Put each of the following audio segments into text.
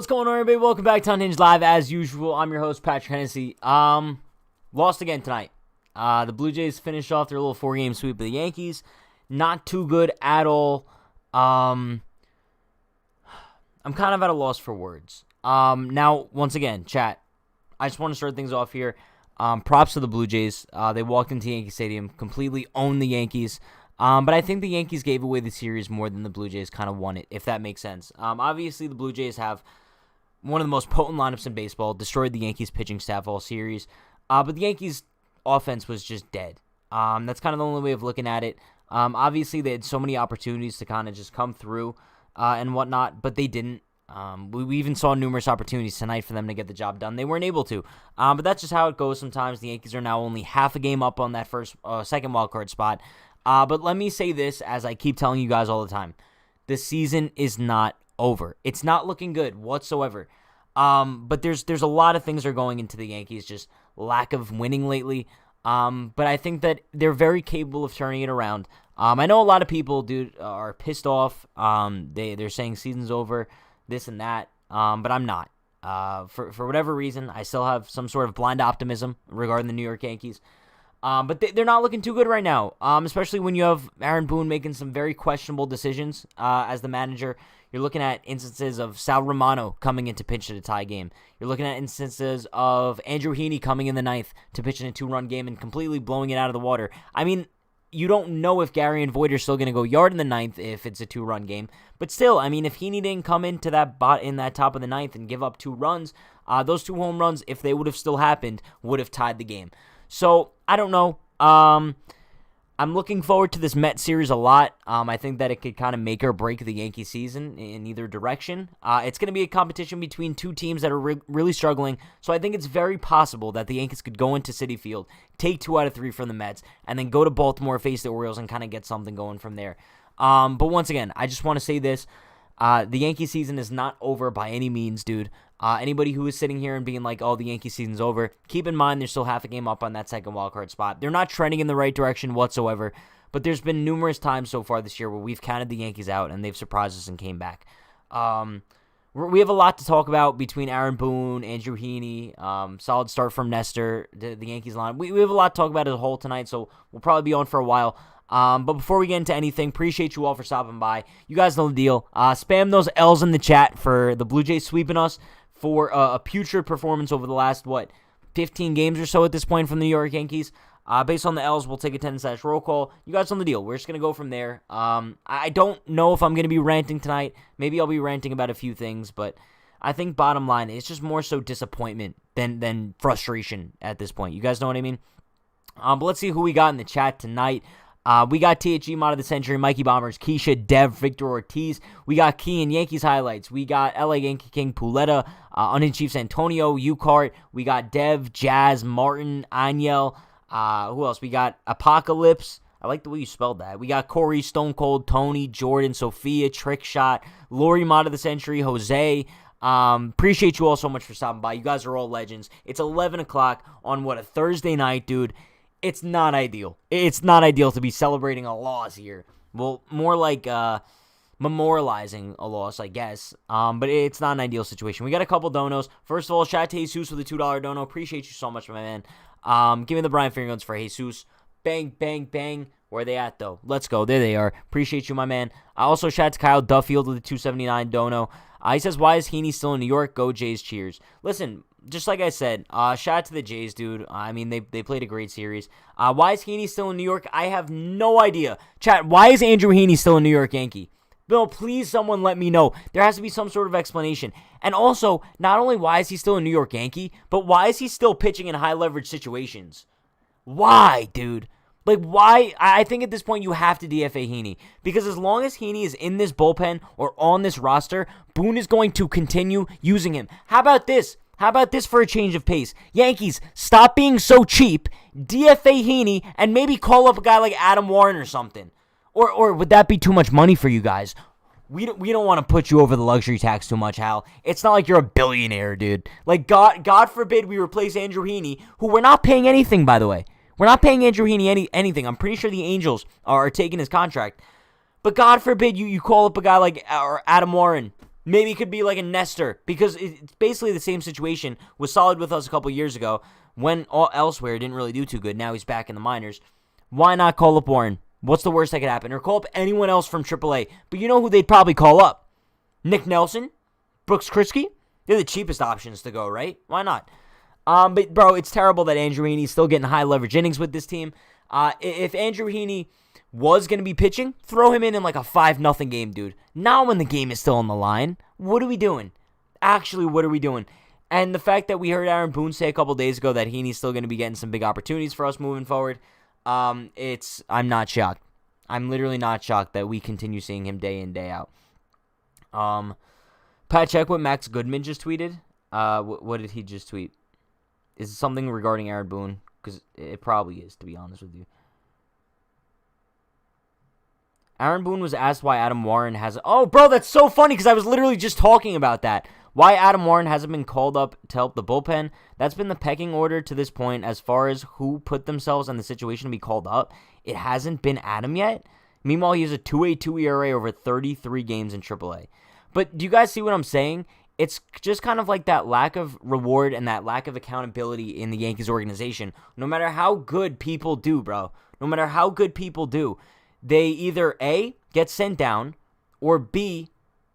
What's going on, everybody? Welcome back to Unhinged Live. As usual, I'm your host, Patrick Hennessy. Lost again tonight. The Blue Jays finished off their little 4-game sweep of the Yankees. Not too good at all. I'm kind of at a loss for words. Now, once again, chat, I just want to start things off here. Props to the Blue Jays. They walked into Yankee Stadium, completely owned the Yankees. But I think the Yankees gave away the series more than the Blue Jays kind of won it, if that makes sense. Obviously, the Blue Jays have one of the most potent lineups in baseball, destroyed the Yankees pitching staff all series. But the Yankees offense was just dead. That's kind of the only way of looking at it. Obviously, they had so many opportunities to kind of just come through and whatnot, but they didn't. We even saw numerous opportunities tonight for them to get the job done. They weren't able to. But that's just how it goes sometimes. The Yankees are now only half a game up on that second wildcard spot. But let me say this, as I keep telling you guys all the time. The season is not over. It's not looking good whatsoever. But there's a lot of things that are going into the Yankees, just lack of winning lately. But I think that they're very capable of turning it around. I know a lot of people, dude, are pissed off. They're saying season's over, this and that. But I'm not. For whatever reason, I still have some sort of blind optimism regarding the New York Yankees. But they're not looking too good right now, especially when you have Aaron Boone making some very questionable decisions as the manager. You're looking at instances of Sal Romano coming in to pitch in a tie game. You're looking at instances of Andrew Heaney coming in the ninth to pitch in a 2-run game and completely blowing it out of the water. I mean, you don't know if Gary and Voit are still going to go yard in the ninth if it's a 2-run game. But still, I mean, if Heaney didn't come into that top of the ninth and give up 2 runs, those 2 home runs, if they would have still happened, would have tied the game. So, I don't know. I'm looking forward to this Mets series a lot. I think that it could kind of make or break the Yankee season in either direction. It's going to be a competition between 2 teams that are really struggling, so I think it's very possible that the Yankees could go into Citi Field, take 2 out of 3 from the Mets, and then go to Baltimore, face the Orioles, and kind of get something going from there. But once again, I just want to say this. The Yankee season is not over by any means, dude. Anybody who is sitting here and being like, oh, the Yankee season's over, keep in mind they're still half a game up on that second wildcard spot. They're not trending in the right direction whatsoever, but there's been numerous times so far this year where we've counted the Yankees out and they've surprised us and came back. We have a lot to talk about between Aaron Boone, Andrew Heaney, solid start from Nestor, the Yankees line. We have a lot to talk about as a whole tonight, so we'll probably be on for a while. But before we get into anything, appreciate you all for stopping by. You guys know the deal. Spam those L's in the chat for the Blue Jays sweeping us for a putrid performance over the last, 15 games or so at this point from the New York Yankees. Based on the L's, we'll take a 10-slash roll call. You guys know the deal. We're just going to go from there. I don't know if I'm going to be ranting tonight. Maybe I'll be ranting about a few things, but I think bottom line, it's just more so disappointment than frustration at this point. You guys know what I mean? But let's see who we got in the chat tonight. We got THE Mod of the Century, Mikey Bombers, Keisha, Dev, Victor Ortiz. We got Key and Yankees highlights. We got LA Yankee King, Puletta, Unhinged Chiefs Antonio, Ucart. We got Dev, Jazz, Martin, Aniel. Who else? We got Apocalypse. I like the way you spelled that. We got Corey, Stone Cold, Tony, Jordan, Sophia, Trick Shot, Lori Mod of the Century, Jose. Appreciate you all so much for stopping by. You guys are all legends. It's 11 o'clock on a Thursday night, dude. It's not ideal. It's not ideal to be celebrating a loss here. Well, more like memorializing a loss, I guess. But it's not an ideal situation. We got a couple donos. First of all, shout out to Jesus with a $2 dono. Appreciate you so much, my man. Give me the Brian Fingerguns for Jesus. Bang, bang, bang. Where are they at, though? Let's go. There they are. Appreciate you, my man. Also, shout out to Kyle Duffield with a $2.79 dono. He says, why is Heaney still in New York? Go Jays, cheers. Listen, just like I said, shout out to the Jays, dude. I mean, they played a great series. Why is Heaney still in New York? I have no idea. Chat, why is Andrew Heaney still a New York Yankee? Bill, please someone let me know. There has to be some sort of explanation. And also, not only why is he still a New York Yankee, but why is he still pitching in high-leverage situations? Why, dude? Like, why? I think at this point you have to DFA Heaney. Because as long as Heaney is in this bullpen or on this roster, Boone is going to continue using him. How about this? How about this for a change of pace? Yankees, stop being so cheap, DFA Heaney, and maybe call up a guy like Adam Warren or something. Or would that be too much money for you guys? We don't want to put you over the luxury tax too much, Hal. It's not like you're a billionaire, dude. Like, God forbid we replace Andrew Heaney, who we're not paying anything, by the way. We're not paying Andrew Heaney anything. I'm pretty sure the Angels are taking his contract. But God forbid you call up a guy like or Adam Warren. Maybe it could be like a Nestor, because it's basically the same situation. Was solid with us a couple years ago when all elsewhere didn't really do too good. Now he's back in the minors. Why not call up Warren? What's the worst that could happen? Or call up anyone else from AAA. But you know who they'd probably call up? Nick Nelson? Brooks Kritzky? They're the cheapest options to go, right? Why not? But, bro, it's terrible that Andrew Heaney's still getting high leverage innings with this team. If Andrew Heaney was going to be pitching, throw him in like a 5-0 game, dude. Now when the game is still on the line, what are we doing? Actually, what are we doing? And the fact that we heard Aaron Boone say a couple days ago that Heaney's still going to be getting some big opportunities for us moving forward, I'm not shocked. I'm literally not shocked that we continue seeing him day in, day out. Pat, check what Max Goodman just tweeted. What did he just tweet? Is it something regarding Aaron Boone? Because it probably is, to be honest with you. Aaron Boone was asked why Adam Warren hasn't... Oh, bro, that's so funny because I was literally just talking about that. Why Adam Warren hasn't been called up to help the bullpen. That's been the pecking order to this point as far as who put themselves in the situation to be called up. It hasn't been Adam yet. Meanwhile, he has a 2.82 ERA over 33 games in AAA. But do you guys see what I'm saying? It's just kind of like that lack of reward and that lack of accountability in the Yankees organization. No matter how good people do, bro. No matter how good people do. They either A, get sent down, or B,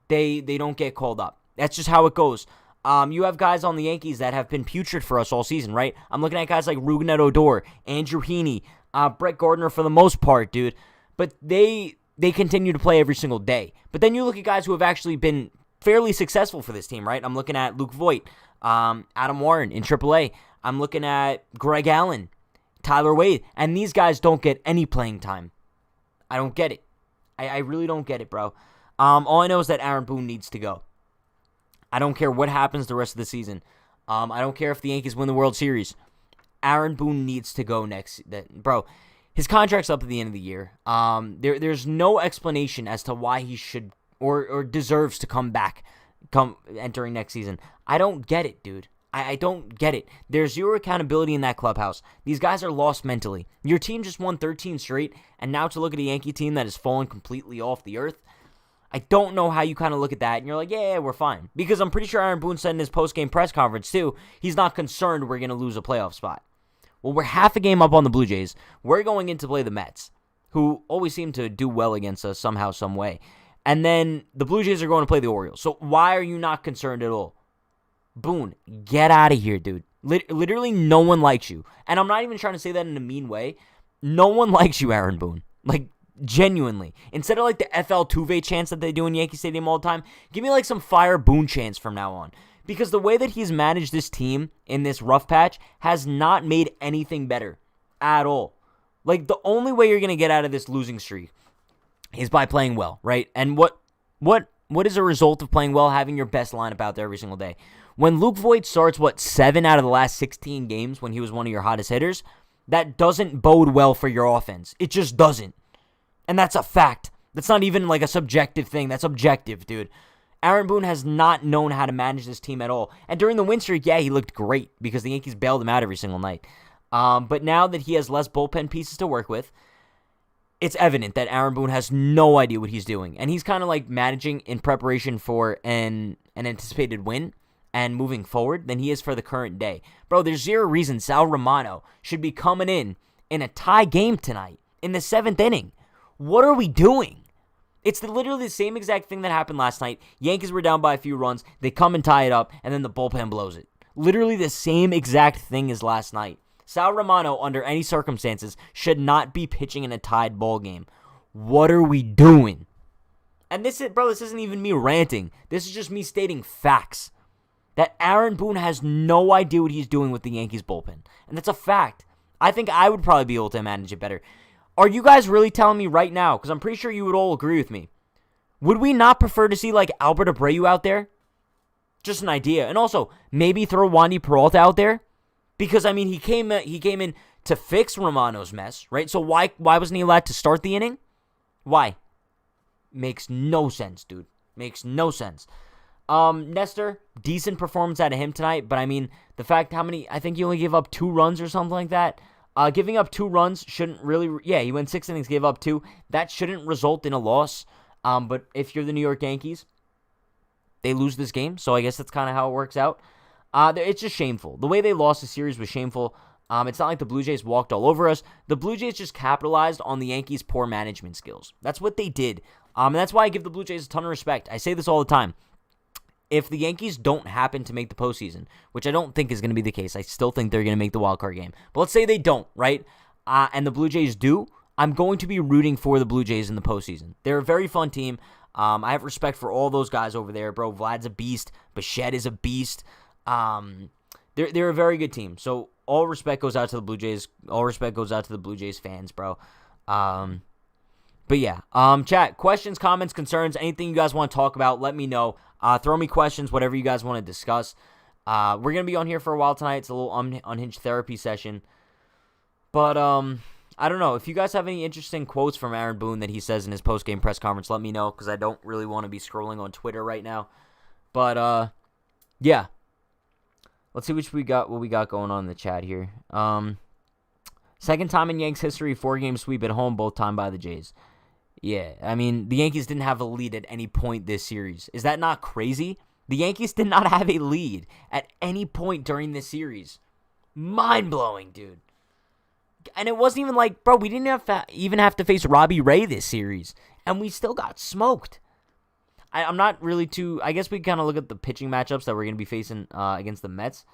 they don't get called up. That's just how it goes. You have guys on the Yankees that have been putrid for us all season, right? I'm looking at guys like Rougned Odor, Andrew Heaney, Brett Gardner for the most part, dude. But they continue to play every single day. But then you look at guys who have actually been fairly successful for this team, right? I'm looking at Luke Voit, Adam Warren in AAA. I'm looking at Greg Allen, Tyler Wade, and these guys don't get any playing time. I don't get it. I really don't get it, bro. All I know is that Aaron Boone needs to go. I don't care what happens the rest of the season. I don't care if the Yankees win the World Series. Aaron Boone needs to go next. Bro, his contract's up at the end of the year. There's no explanation as to why he should or deserves to come back entering next season. I don't get it, dude. I don't get it. There's zero accountability in that clubhouse. These guys are lost mentally. Your team just won 13 straight, and now to look at a Yankee team that has fallen completely off the earth, I don't know how you kind of look at that, and you're like, yeah, we're fine. Because I'm pretty sure Aaron Boone said in his post-game press conference, too, he's not concerned we're going to lose a playoff spot. Well, we're half a game up on the Blue Jays. We're going in to play the Mets, who always seem to do well against us somehow, some way. And then the Blue Jays are going to play the Orioles. So why are you not concerned at all? Boone, get out of here, dude. Literally, no one likes you. And I'm not even trying to say that in a mean way. No one likes you, Aaron Boone. Like, genuinely. Instead of like the FL Tuve chants that they do in Yankee Stadium all the time, give me like some Fire Boone chants from now on. Because the way that he's managed this team in this rough patch has not made anything better at all. Like, the only way you're going to get out of this losing streak is by playing well, right? And what is a result of playing well? Having your best lineup out there every single day. When Luke Voit starts, 7 out of the last 16 games when he was one of your hottest hitters, that doesn't bode well for your offense. It just doesn't. And that's a fact. That's not even like a subjective thing. That's objective, dude. Aaron Boone has not known how to manage this team at all. And during the win streak, yeah, he looked great because the Yankees bailed him out every single night. But now that he has less bullpen pieces to work with, it's evident that Aaron Boone has no idea what he's doing. And he's kind of like managing in preparation for an anticipated win and moving forward than he is for the current day. Bro, there's zero reason Sal Romano should be coming in a tie game tonight in the 7th inning. What are we doing? It's literally the same exact thing that happened last night. Yankees were down by a few runs. They come and tie it up, and then the bullpen blows it. Literally the same exact thing as last night. Sal Romano, under any circumstances, should not be pitching in a tied ball game. What are we doing? And this isn't even me ranting. This is just me stating facts. That Aaron Boone has no idea what he's doing with the Yankees bullpen. And that's a fact. I think I would probably be able to manage it better. Are you guys really telling me right now, because I'm pretty sure you would all agree with me, would we not prefer to see like Albert Abreu out there? Just an idea. And also, maybe throw Wandy Peralta out there? Because, I mean, he came in to fix Romano's mess, right? So why wasn't he allowed to start the inning? Why? Makes no sense, dude. Makes no sense. Nestor, decent performance out of him tonight, but I mean, the fact I think he only gave up 2 runs or something like that. Giving up 2 runs shouldn't really, he went 6 innings, gave up 2. That shouldn't result in a loss. But if you're the New York Yankees, they lose this game. So I guess that's kind of how it works out. It's just shameful. The way they lost the series was shameful. It's not like the Blue Jays walked all over us. The Blue Jays just capitalized on the Yankees' poor management skills. That's what they did. And that's why I give the Blue Jays a ton of respect. I say this all the time. If the Yankees don't happen to make the postseason, which I don't think is going to be the case, I still think they're going to make the wild card game. But let's say they don't, right? And the Blue Jays do, I'm going to be rooting for the Blue Jays in the postseason. They're a very fun team. I have respect for all those guys over there, bro. Vlad's a beast. Bichette is a beast. They're a very good team. So all respect goes out to the Blue Jays. All respect goes out to the Blue Jays fans, bro. But yeah, chat, questions, comments, concerns, anything you guys want to talk about, let me know. Throw me questions, whatever you guys want to discuss. We're going to be on here for a while tonight. It's a little unhinged therapy session. But I don't know. If you guys have any interesting quotes from Aaron Boone that he says in his post-game press conference, let me know, because I don't really want to be scrolling on Twitter right now. But, yeah. Let's see what we got going on in the chat here. Second time in Yanks history, 4-game sweep at home, both time by the Jays. Yeah, I mean, the Yankees didn't have a lead at any point this series. Is that not crazy? The Yankees did not have a lead at any point during this series. Mind-blowing, dude. And it wasn't even like, bro, we didn't even have to face Robbie Ray this series, and we still got smoked. I'm not really too... I guess we kind of look at the pitching matchups that we're going to be facing against the Mets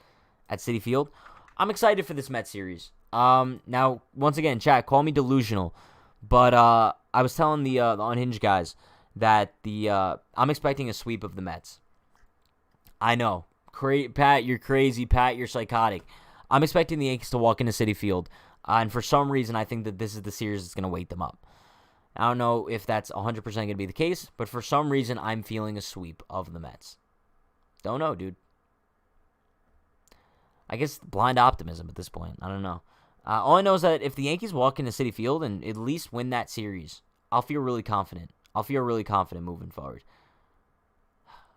at Citi Field. I'm excited for this Mets series. Now, once again, chat, call me delusional, but I was telling the Unhinged guys that I'm expecting a sweep of the Mets. I know. Pat, you're crazy. Pat, you're psychotic. I'm expecting the Yankees to walk into Citi Field, and for some reason, I think that this is the series that's going to wake them up. I don't know if that's 100% going to be the case, but for some reason, I'm feeling a sweep of the Mets. Don't know, dude. I guess blind optimism at this point. I don't know. All I know is that if the Yankees walk into Citi Field and at least win that series, I'll feel really confident. I'll feel really confident moving forward.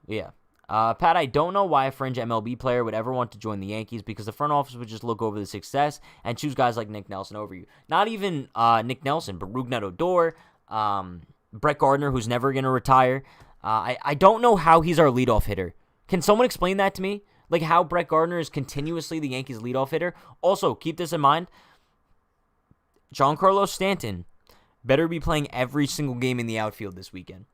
Yeah. Pat, I don't know why a fringe MLB player would ever want to join the Yankees, because the front office would just look over the success and choose guys like Nick Nelson over you. Not even Nick Nelson, but Rougned Odor, Brett Gardner, who's never going to retire. I don't know how he's our leadoff hitter. Can someone explain that to me? Like how Brett Gardner is continuously the Yankees' leadoff hitter. Also, keep this in mind. Giancarlo Stanton better be playing every single game in the outfield this weekend.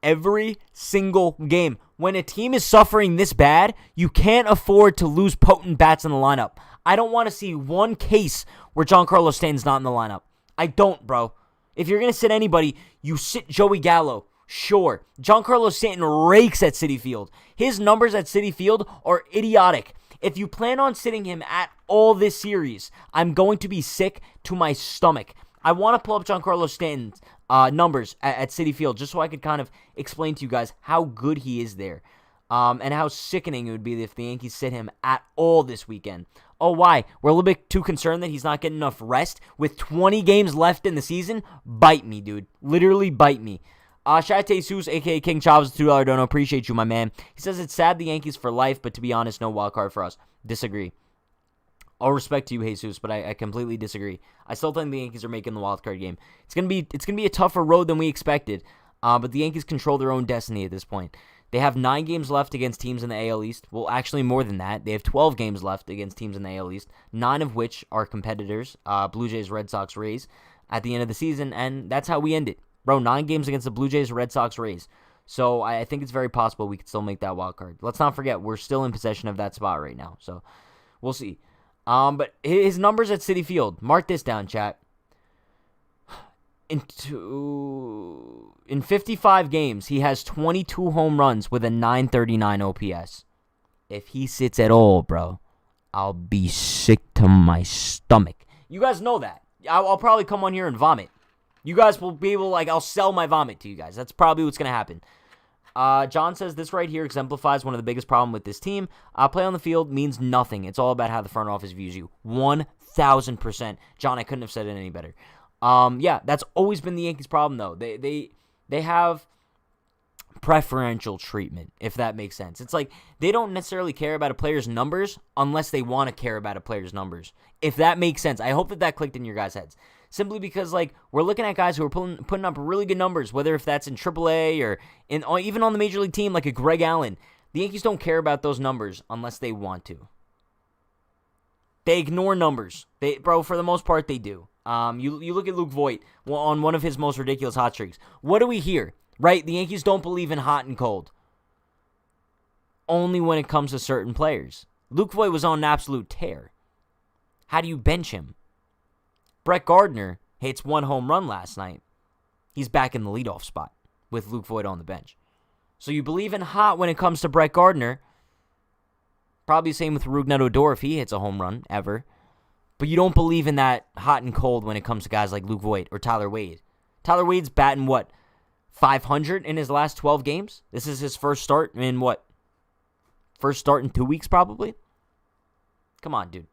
Every single game. When a team is suffering this bad, you can't afford to lose potent bats in the lineup. I don't want to see one case where Giancarlo Stanton's not in the lineup. I don't, bro. If you're going to sit anybody, you sit Joey Gallo. Sure, Giancarlo Stanton rakes at Citi Field. His numbers at Citi Field are idiotic. If you plan on sitting him at all this series, I'm going to be sick to my stomach. I want to pull up Giancarlo Stanton's numbers at Citi Field just so I could kind of explain to you guys how good he is there, and how sickening it would be if the Yankees sit him at all this weekend. Oh, why? We're a little bit too concerned that he's not getting enough rest with 20 games left in the season? Bite me, dude. Literally bite me. Shout out to Jesus, a.k.a. King Chavez, $2 dono. Appreciate you, my man. He says it's sad the Yankees for life, but to be honest, no wild card for us. Disagree. All respect to you, Jesus, but I completely disagree. I still think the Yankees are making the wild card game. It's gonna be a tougher road than we expected, but the Yankees control their own destiny at this point. They have 9 games left against teams in the AL East. Well, actually more than that. They have 12 games left against teams in the AL East, 9 of which are competitors, Blue Jays, Red Sox, Rays, at the end of the season, and that's how we end it. Bro, 9 games against the Blue Jays, Red Sox, Rays. So I think it's very possible we could still make that wild card. Let's not forget, we're still in possession of that spot right now. So we'll see. But his numbers at Citi Field, mark this down, chat. In 55 games, he has 22 home runs with a 939 OPS. If he sits at all, bro, I'll be sick to my stomach. You guys know that. I'll probably come on here and vomit. You guys will be able, I'll sell my vomit to you guys. That's probably what's going to happen. John says, this right here exemplifies one of the biggest problems with this team. Play on the field means nothing. It's all about how the front office views you. 1,000%. John, I couldn't have said it any better. Yeah, that's always been the Yankees' problem, though. They have preferential treatment, if that makes sense. It's like they don't necessarily care about a player's numbers unless they want to care about a player's numbers. If that makes sense. I hope that clicked in your guys' heads. simply because, like, we're looking at guys who are putting up really good numbers, whether if that's in AAA or even on the major league team, like a Greg Allen. The Yankees don't care about those numbers unless they want to. They ignore numbers. For the most part, they do. You look at Luke Voit on one of his most ridiculous hot streaks. What do we hear? Right? The Yankees don't believe in hot and cold. Only when it comes to certain players. Luke Voit was on an absolute tear. How do you bench him? Brett Gardner hits 1 home run last night. He's back in the leadoff spot with Luke Voit on the bench. So you believe in hot when it comes to Brett Gardner. Probably the same with Rougned Odor if he hits a home run ever. But you don't believe in that hot and cold when it comes to guys like Luke Voit or Tyler Wade. Tyler Wade's batting, 500 in his last 12 games? This is his first start in First start in 2 weeks probably? Come on, dude.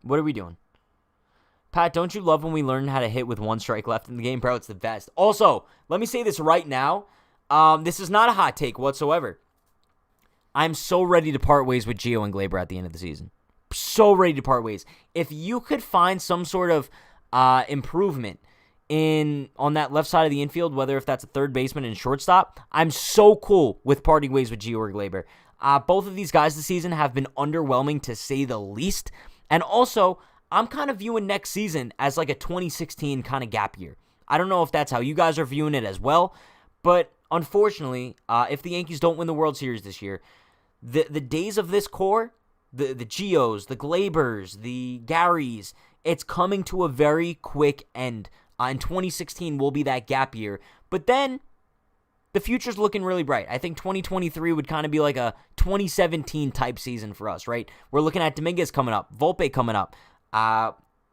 What are we doing? Pat, don't you love when we learn how to hit with 1 strike left in the game? Bro, it's the best. Also, let me say this right now. This is not a hot take whatsoever. I'm so ready to part ways with Gio and Gleyber at the end of the season. So ready to part ways. If you could find some sort of improvement on that left side of the infield, whether if that's a third baseman and shortstop, I'm so cool with parting ways with Gio or Gleyber. Both of these guys this season have been underwhelming to say the least. And also, I'm kind of viewing next season as like a 2016 kind of gap year. I don't know if that's how you guys are viewing it as well, but unfortunately, if the Yankees don't win the World Series this year, the days of this core, the Gios, the Gleybers, the Garys, it's coming to a very quick end. And 2016 will be that gap year. But then, the future's looking really bright. I think 2023 would kind of be like a 2017 type season for us, right? We're looking at Dominguez coming up, Volpe coming up.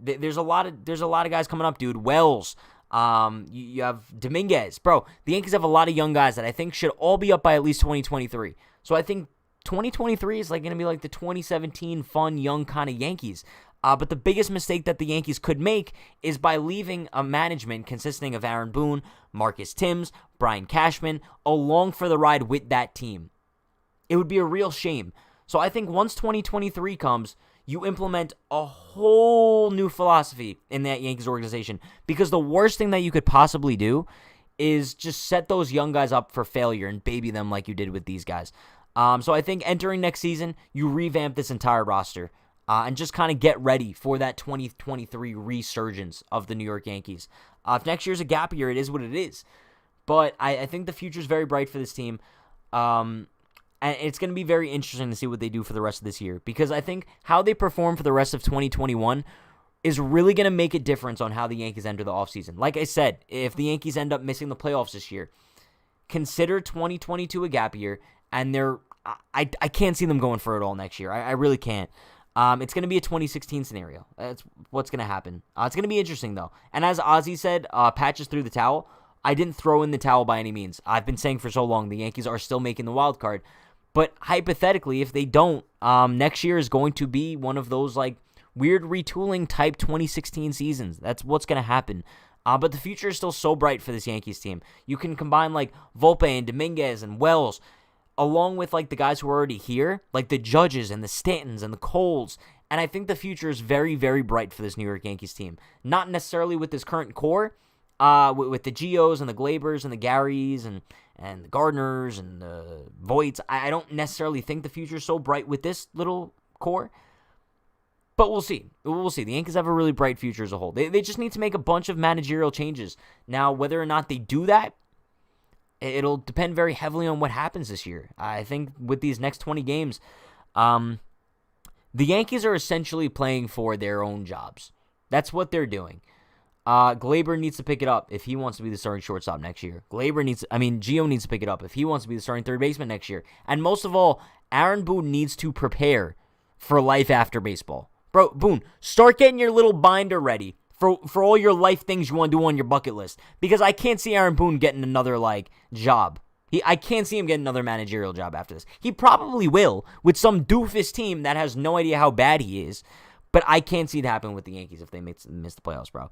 There's a lot of guys coming up, dude. Wells. You have Dominguez. Bro, the Yankees have a lot of young guys that I think should all be up by at least 2023. So I think 2023 is like going to be like the 2017 fun, young kind of Yankees. But the biggest mistake that the Yankees could make is by leaving a management consisting of Aaron Boone, Marcus Timms, Brian Cashman, along for the ride with that team. It would be a real shame. So I think once 2023 comes, you implement a whole new philosophy in that Yankees organization. Because the worst thing that you could possibly do is just set those young guys up for failure and baby them like you did with these guys. So I think entering next season, you revamp this entire roster and just kind of get ready for that 2023 resurgence of the New York Yankees. If next year's a gap year, it is what it is. But I think the future is very bright for this team. And it's going to be very interesting to see what they do for the rest of this year. Because I think how they perform for the rest of 2021 is really going to make a difference on how the Yankees enter the offseason. Like I said, if the Yankees end up missing the playoffs this year, consider 2022 a gap year. And I can't see them going for it all next year. I really can't. It's going to be a 2016 scenario. That's what's going to happen. It's going to be interesting, though. And as Ozzy said, Pat just threw the towel. I didn't throw in the towel by any means. I've been saying for so long the Yankees are still making the wild card. But hypothetically, if they don't, next year is going to be one of those like weird retooling type 2016 seasons. That's what's going to happen. But the future is still so bright for this Yankees team. You can combine like Volpe and Dominguez and Wells, along with like the guys who are already here, like the Judges and the Stantons and the Coles. And I think the future is very, very bright for this New York Yankees team. Not necessarily with this current core, with the Gios and the Glebers and the Garys and the Gardners and the Voits. I don't necessarily think the future is so bright with this little core. But we'll see. We'll see. The Yankees have a really bright future as a whole. They just need to make a bunch of managerial changes. Now, whether or not they do that, it'll depend very heavily on what happens this year. I think with these next 20 games, the Yankees are essentially playing for their own jobs. That's what they're doing. Gleyber needs to pick it up if he wants to be the starting shortstop next year. Gio needs to pick it up if he wants to be the starting third baseman next year. And most of all, Aaron Boone needs to prepare for life after baseball. Bro, Boone, start getting your little binder ready for all your life things you want to do on your bucket list. Because I can't see Aaron Boone getting another, job. I can't see him getting another managerial job after this. He probably will with some doofus team that has no idea how bad he is. But I can't see it happen with the Yankees if they miss the playoffs, bro.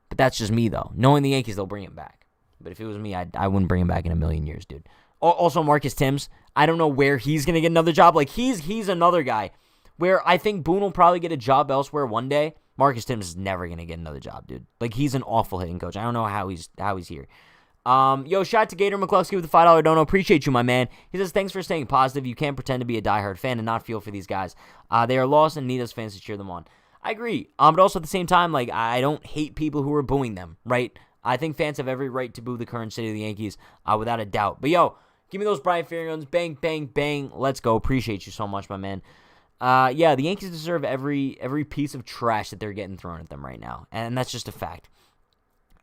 But that's just me, though. Knowing the Yankees, they'll bring him back. But if it was me, I wouldn't bring him back in a million years, dude. Also, Marcus Timms, I don't know where he's going to get another job. He's another guy where I think Boone will probably get a job elsewhere one day. Marcus Thames is never going to get another job, dude. Like, he's an awful hitting coach. I don't know how he's here. Shout out to Gator McCluskey with the $5 dono. Appreciate you, my man. He says, thanks for staying positive. You can't pretend to be a diehard fan and not feel for these guys. They are lost and need us fans to cheer them on. I agree. But also at the same time, like, I don't hate people who are booing them, right? I think fans have every right to boo the current state of the Yankees, without a doubt. But, give me those Brian Ferry guns. Bang, bang, bang. Let's go. Appreciate you so much, my man. The Yankees deserve every piece of trash that they're getting thrown at them right now. And that's just a fact.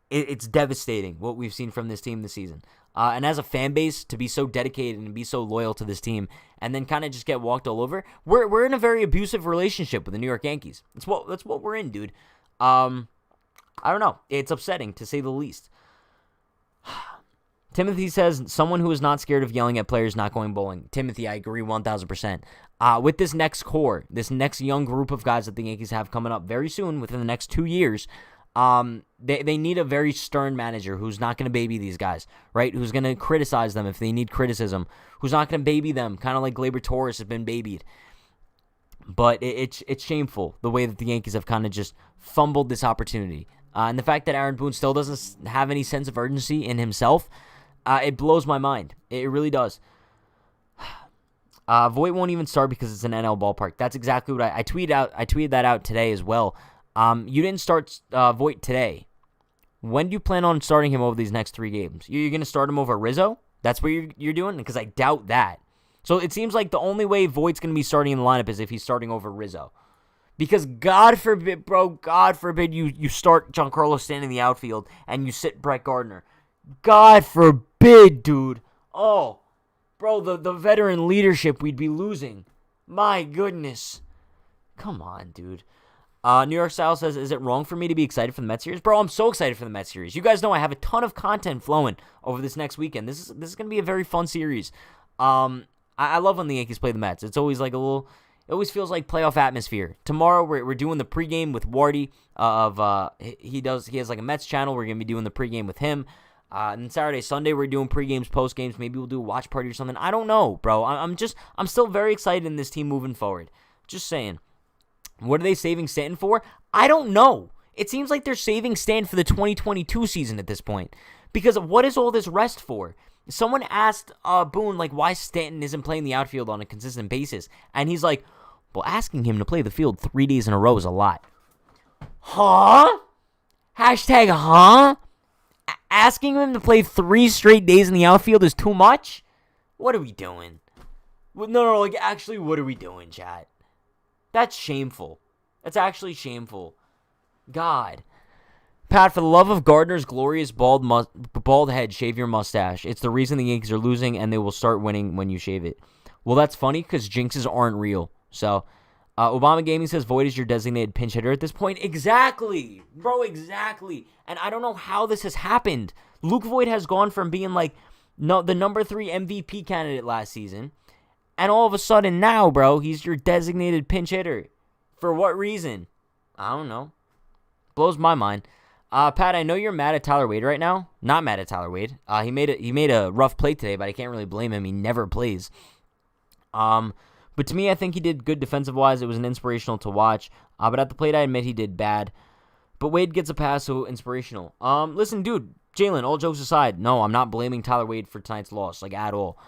It's devastating what we've seen from this team this season. And as a fan base, to be so dedicated and be so loyal to this team and then kind of just get walked all over, we're in a very abusive relationship with the New York Yankees. That's what we're in, dude. I don't know. It's upsetting, to say the least. Timothy says, someone who is not scared of yelling at players not going bowling. Timothy, I agree 1,000%. With this next core, this next young group of guys that the Yankees have coming up very soon, within the next 2 years, they need a very stern manager who's not going to baby these guys, right? Who's going to criticize them if they need criticism, who's not going to baby them, kind of like Gleyber Torres has been babied. But it's shameful the way that the Yankees have kind of just fumbled this opportunity. And the fact that Aaron Boone still doesn't have any sense of urgency in himself, it blows my mind. It really does. Voit won't even start because it's an NL ballpark. That's exactly what I tweeted out. I tweeted that out today as well. You didn't start Voit today. When do you plan on starting him over these next 3 games? You're going to start him over Rizzo? That's what you're doing? Because I doubt that. So it seems like the only way Voigt's going to be starting in the lineup is if he's starting over Rizzo. Because God forbid, bro, God forbid you start Giancarlo Stanton in the outfield and you sit Brett Gardner. God forbid, dude. Oh, bro, the veteran leadership we'd be losing. My goodness. Come on, dude. New York Style says, is it wrong for me to be excited for the Mets series? Bro, I'm so excited for the Mets series. You guys know I have a ton of content flowing over this next weekend. This is going to be a very fun series. I love when the Yankees play the Mets. It's always like it always feels like playoff atmosphere. Tomorrow we're doing the pregame with Wardy he has like a Mets channel. We're going to be doing the pregame with him. And then Saturday, Sunday, we're doing pregames, postgames. Maybe we'll do a watch party or something. I don't know, bro. I'm still very excited in this team moving forward. Just saying. What are they saving Stanton for? I don't know. It seems like they're saving Stanton for the 2022 season at this point. Because what is all this rest for? Someone asked Boone, like, why Stanton isn't playing the outfield on a consistent basis. And he's like, well, asking him to play the field 3 days in a row is a lot. Huh? Hashtag huh? Asking him to play 3 straight days in the outfield is too much? What are we doing? No, like, actually, what are we doing, chat? That's shameful. That's actually shameful. God. Pat, for the love of Gardner's glorious bald head, shave your mustache. It's the reason the Yankees are losing, and they will start winning when you shave it. Well, that's funny, because jinxes aren't real. So, Obama Gaming says, Void is your designated pinch hitter at this point. Exactly. Bro, exactly. And I don't know how this has happened. Luke Voit has gone from being, like, the number 3 MVP candidate last season, and all of a sudden now, bro, he's your designated pinch hitter. For what reason? I don't know. Blows my mind. Pat, I know you're mad at Tyler Wade right now. Not mad at Tyler Wade. He made a rough play today, but I can't really blame him. He never plays. But to me, I think he did good defensive-wise. It was an inspirational to watch. But at the plate, I admit he did bad. But Wade gets a pass, so inspirational. Listen, dude, Jalen, all jokes aside, no, I'm not blaming Tyler Wade for tonight's loss, like, at all.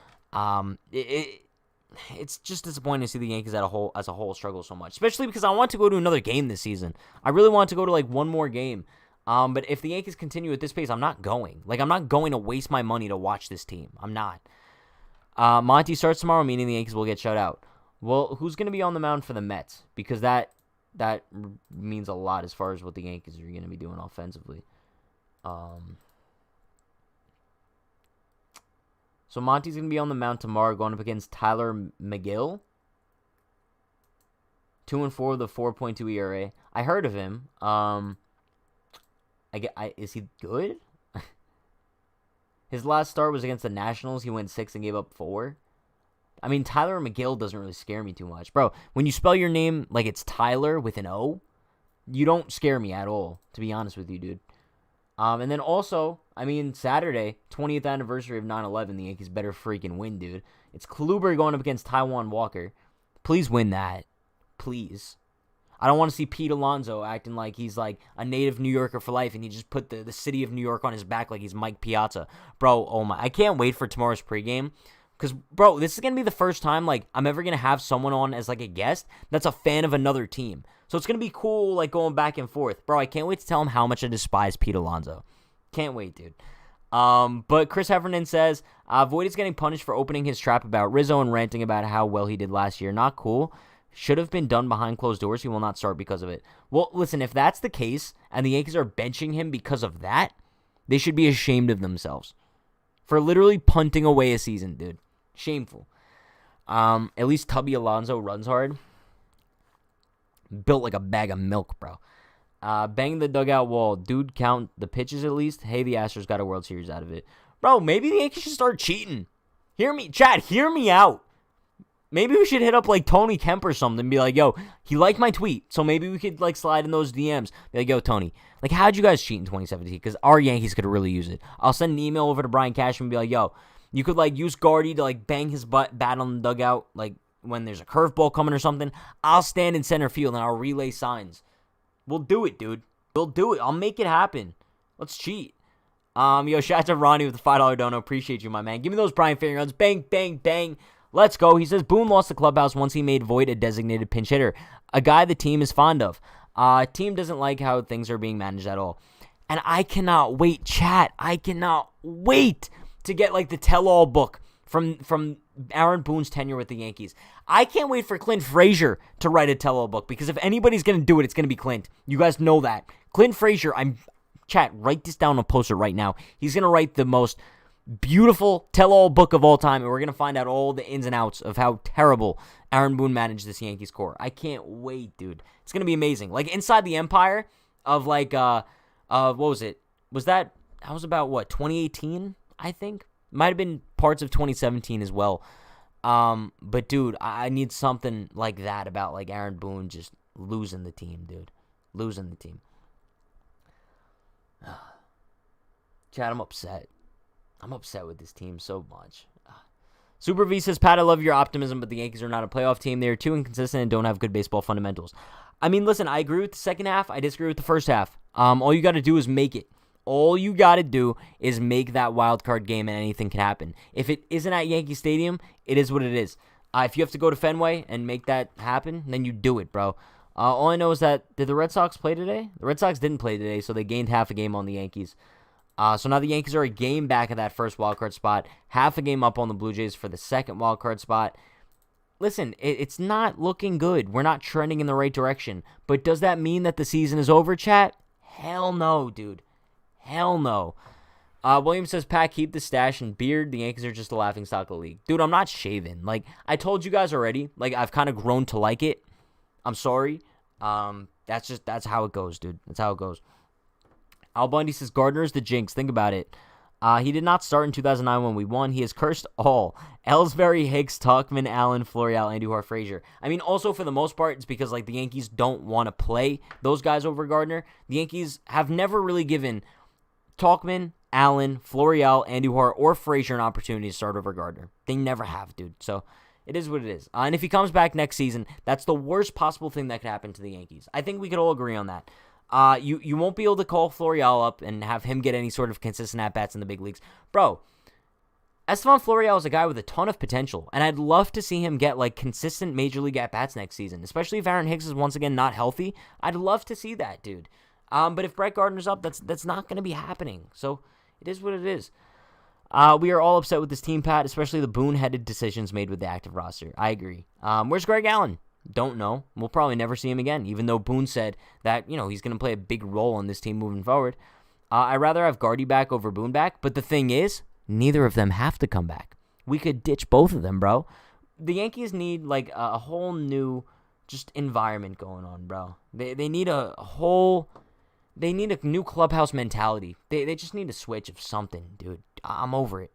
It's just disappointing to see the Yankees as a whole struggle so much, especially because I want to go to another game this season. I really want to go to, like, one more game. But if the Yankees continue at this pace, I'm not going. Like, I'm not going to waste my money to watch this team. I'm not. Monty starts tomorrow, meaning the Yankees will get shut out. Well, who's going to be on the mound for the Mets? Because that means a lot as far as what the Yankees are going to be doing offensively. So Monty's going to be on the mound tomorrow going up against Tyler McGill. 2-4 with a 4.2 ERA. I heard of him. Is he good? His last start was against the Nationals. He went 6 and gave up 4. I mean, Tyler McGill doesn't really scare me too much. Bro, when you spell your name like it's Tyler with an O, you don't scare me at all, to be honest with you, dude. And then also, I mean, Saturday, 20th anniversary of 9/11, the Yankees better freaking win, dude. It's Kluber going up against Taijuan Walker. Please win that. Please. I don't want to see Pete Alonso acting like he's like a native New Yorker for life and he just put the city of New York on his back like he's Mike Piazza. Bro, oh my. I can't wait for tomorrow's pregame because, bro, this is going to be the first time like I'm ever going to have someone on as like a guest that's a fan of another team. So it's going to be cool like going back and forth. Bro, I can't wait to tell him how much I despise Pete Alonso. Can't wait, dude. But Chris Heffernan says, Void is getting punished for opening his trap about Rizzo and ranting about how well he did last year. Not cool. Should have been done behind closed doors. He will not start because of it. Well, listen, if that's the case and the Yankees are benching him because of that, they should be ashamed of themselves for literally punting away a season, dude. Shameful. At least Tubby Alonso runs hard. Built like a bag of milk, bro. Bang the dugout wall. Dude, count the pitches at least. Hey, the Astros got a World Series out of it. Bro, maybe the Yankees should start cheating. Hear me, Chad, hear me out. Maybe we should hit up like Tony Kemp or something and be like, yo, he liked my tweet, so maybe we could like slide in those DMs. Be like, yo, Tony, like how'd you guys cheat in 2017? Because our Yankees could really use it. I'll send an email over to Brian Cashman and be like, yo, you could like use Gardy to like bang his bat on the dugout like when there's a curveball coming or something. I'll stand in center field and I'll relay signs. We'll do it, dude. We'll do it. I'll make it happen. Let's cheat. Yo, shout out to Ronnie with the $5 dono. Appreciate you, my man. Give me those Brian Ferry runs. Bang, bang, bang. Let's go. He says, Boone lost the clubhouse once he made Voit a designated pinch hitter, a guy the team is fond of. Team doesn't like how things are being managed at all. And I cannot wait, chat. I cannot wait to get like the tell-all book from Aaron Boone's tenure with the Yankees. I can't wait for Clint Frazier to write a tell-all book because if anybody's going to do it, it's going to be Clint. You guys know that. Clint Frazier, chat, write this down on a poster right now. He's going to write the most beautiful tell-all book of all time, and we're going to find out all the ins and outs of how terrible Aaron Boone managed this Yankees core. I can't wait, dude. It's going to be amazing. Like, Inside the Empire of, like, what was it? That was about, 2018, I think? Might have been parts of 2017 as well. But, dude, I need something like that about, like, Aaron Boone just losing the team, dude. Losing the team. Chad, I'm upset. I'm upset with this team so much. Super V says, Pat, I love your optimism, but the Yankees are not a playoff team. They are too inconsistent and don't have good baseball fundamentals. I mean, listen, I agree with the second half. I disagree with the first half. All you got to do is make it. All you got to do is make that wild card game and anything can happen. If it isn't at Yankee Stadium, it is what it is. If you have to go to Fenway and make that happen, then you do it, bro. All I know is that, did the Red Sox play today? The Red Sox didn't play today, so they gained half a game on the Yankees. So now the Yankees are a game back at that first wildcard spot, half a game up on the Blue Jays for the second wildcard spot. Listen, it's not looking good. We're not trending in the right direction. But does that mean that the season is over, chat? Hell no, dude. Hell no. William says, Pat, keep the stash and beard. The Yankees are just a laughingstock of the league. Dude, I'm not shaving. Like, I told you guys already. Like, I've kind of grown to like it. I'm sorry. That's how it goes, dude. That's how it goes. Al Bundy says, Gardner's the jinx. Think about it. He did not start in 2009 when we won. He has cursed all. Ellsbury, Hicks, Tuckman, Allen, Florial, Andujar, Frazier. I mean, also for the most part, it's because like the Yankees don't want to play those guys over Gardner. The Yankees have never really given Tuckman, Allen, Florial, Andujar, or Frazier an opportunity to start over Gardner. They never have, dude. So it is what it is. And if he comes back next season, that's the worst possible thing that could happen to the Yankees. I think we could all agree on that. You won't be able to call Florial up and have him get any sort of consistent at-bats in the big leagues. Bro, Estevan Florial is a guy with a ton of potential, and I'd love to see him get, like, consistent major league at-bats next season, especially if Aaron Hicks is once again not healthy. I'd love to see that, dude. But if Brett Gardner's up, that's not going to be happening. So it is what it is. We are all upset with this team, Pat, especially the Boone-headed decisions made with the active roster. I agree. Where's Greg Allen? Don't know. We'll probably never see him again, even though Boone said that, he's going to play a big role on this team moving forward. I'd rather have Gardy back over Boone back, but the thing is, neither of them have to come back. We could ditch both of them, bro. The Yankees need, like, a whole new just environment going on, bro. They need they need a new clubhouse mentality. They just need a switch of something, dude. I'm over it.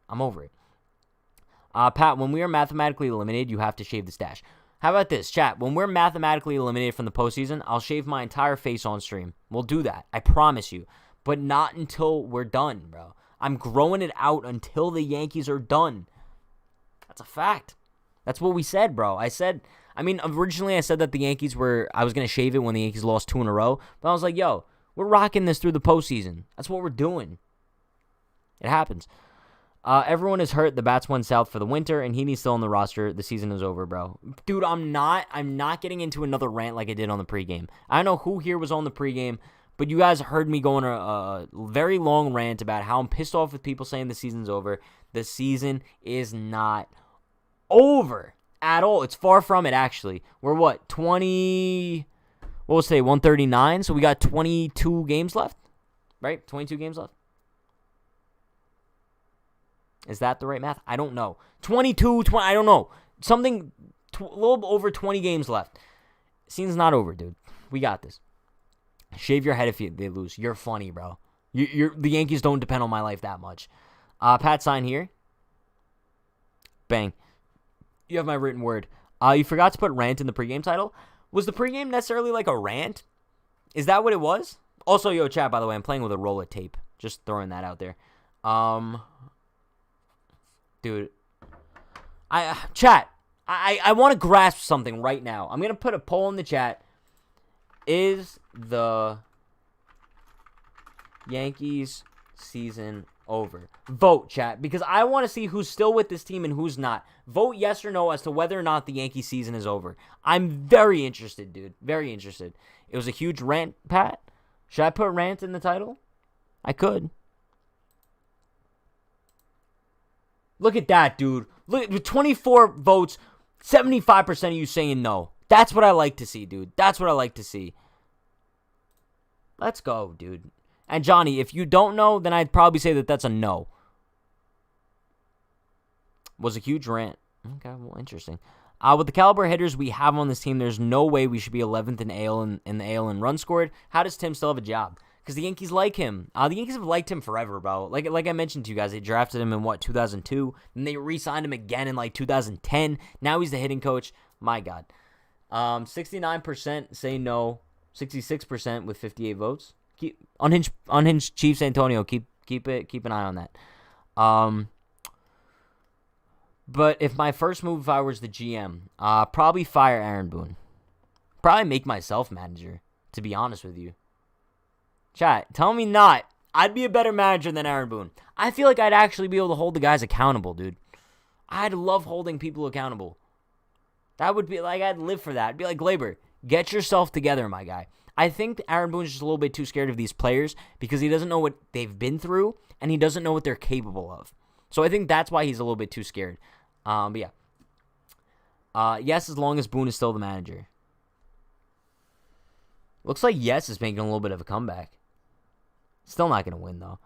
Pat, when we are mathematically eliminated, you have to shave the stash. How about this, chat? When we're mathematically eliminated from the postseason, I'll shave my entire face on stream. We'll do that. I promise you. But not until we're done, bro. I'm growing it out until the Yankees are done. That's a fact. That's what we said, bro. I said I mean, originally I said that I was going to shave it when the Yankees lost 2 in a row. But I was like, yo, we're rocking this through the postseason. That's what we're doing. It happens. Everyone is hurt. The bats went south for the winter, and Heaney's still on the roster. The season is over, bro. Dude, I'm not getting into another rant like I did on the pregame. I don't know who here was on the pregame, but you guys heard me go on a very long rant about how I'm pissed off with people saying the season's over. The season is not over at all. It's far from it, actually. We're what, 139? So we got 22 games left, right? 22 games left. Is that the right math? I don't know. 22, 20, I don't know. Something, a little over 20 games left. Season's not over, dude. We got this. Shave your head if they lose. You're funny, bro. The Yankees don't depend on my life that much. Pat sign here. Bang. You have my written word. You forgot to put rant in the pregame title. Was the pregame necessarily like a rant? Is that what it was? Also, yo, chat, by the way, I'm playing with a roll of tape. Just throwing that out there. Dude. Chat. I want to grasp something right now. I'm going to put a poll in the chat. Is the Yankees season over? Vote, chat, because I want to see who's still with this team and who's not. Vote yes or no as to whether or not the Yankee season is over. I'm very interested, dude. Very interested. It was a huge rant, Pat. Should I put rant in the title? I could. Look at that, dude. Look, with 24 votes, 75% of you saying no. That's what I like to see, dude. That's what I like to see. Let's go, dude. And Johnny, if you don't know, then I'd probably say that that's a no. Was a huge rant. Okay, well, interesting. With the caliber hitters we have on this team, there's no way we should be 11th in the AL in runs scored. How does Tim still have a job? Because the Yankees like him. The Yankees have liked him forever, bro. Like I mentioned to you guys, they drafted him in, 2002? And they re-signed him again in, 2010. Now he's the hitting coach. My God. 69% say no. 66% with 58 votes. Keep unhinged Chiefs Antonio. Keep an eye on that. But if my first move, if I was the GM, probably fire Aaron Boone. Probably make myself manager, to be honest with you. Chat, tell me not. I'd be a better manager than Aaron Boone. I feel like I'd actually be able to hold the guys accountable, dude. I'd love holding people accountable. That would be like, I'd live for that. I'd be like, Glaber, get yourself together, my guy. I think Aaron Boone's just a little bit too scared of these players because he doesn't know what they've been through and he doesn't know what they're capable of. So I think that's why he's a little bit too scared. But yeah. Yes, as long as Boone is still the manager. Looks like yes is making a little bit of a comeback. Still not going to win, though.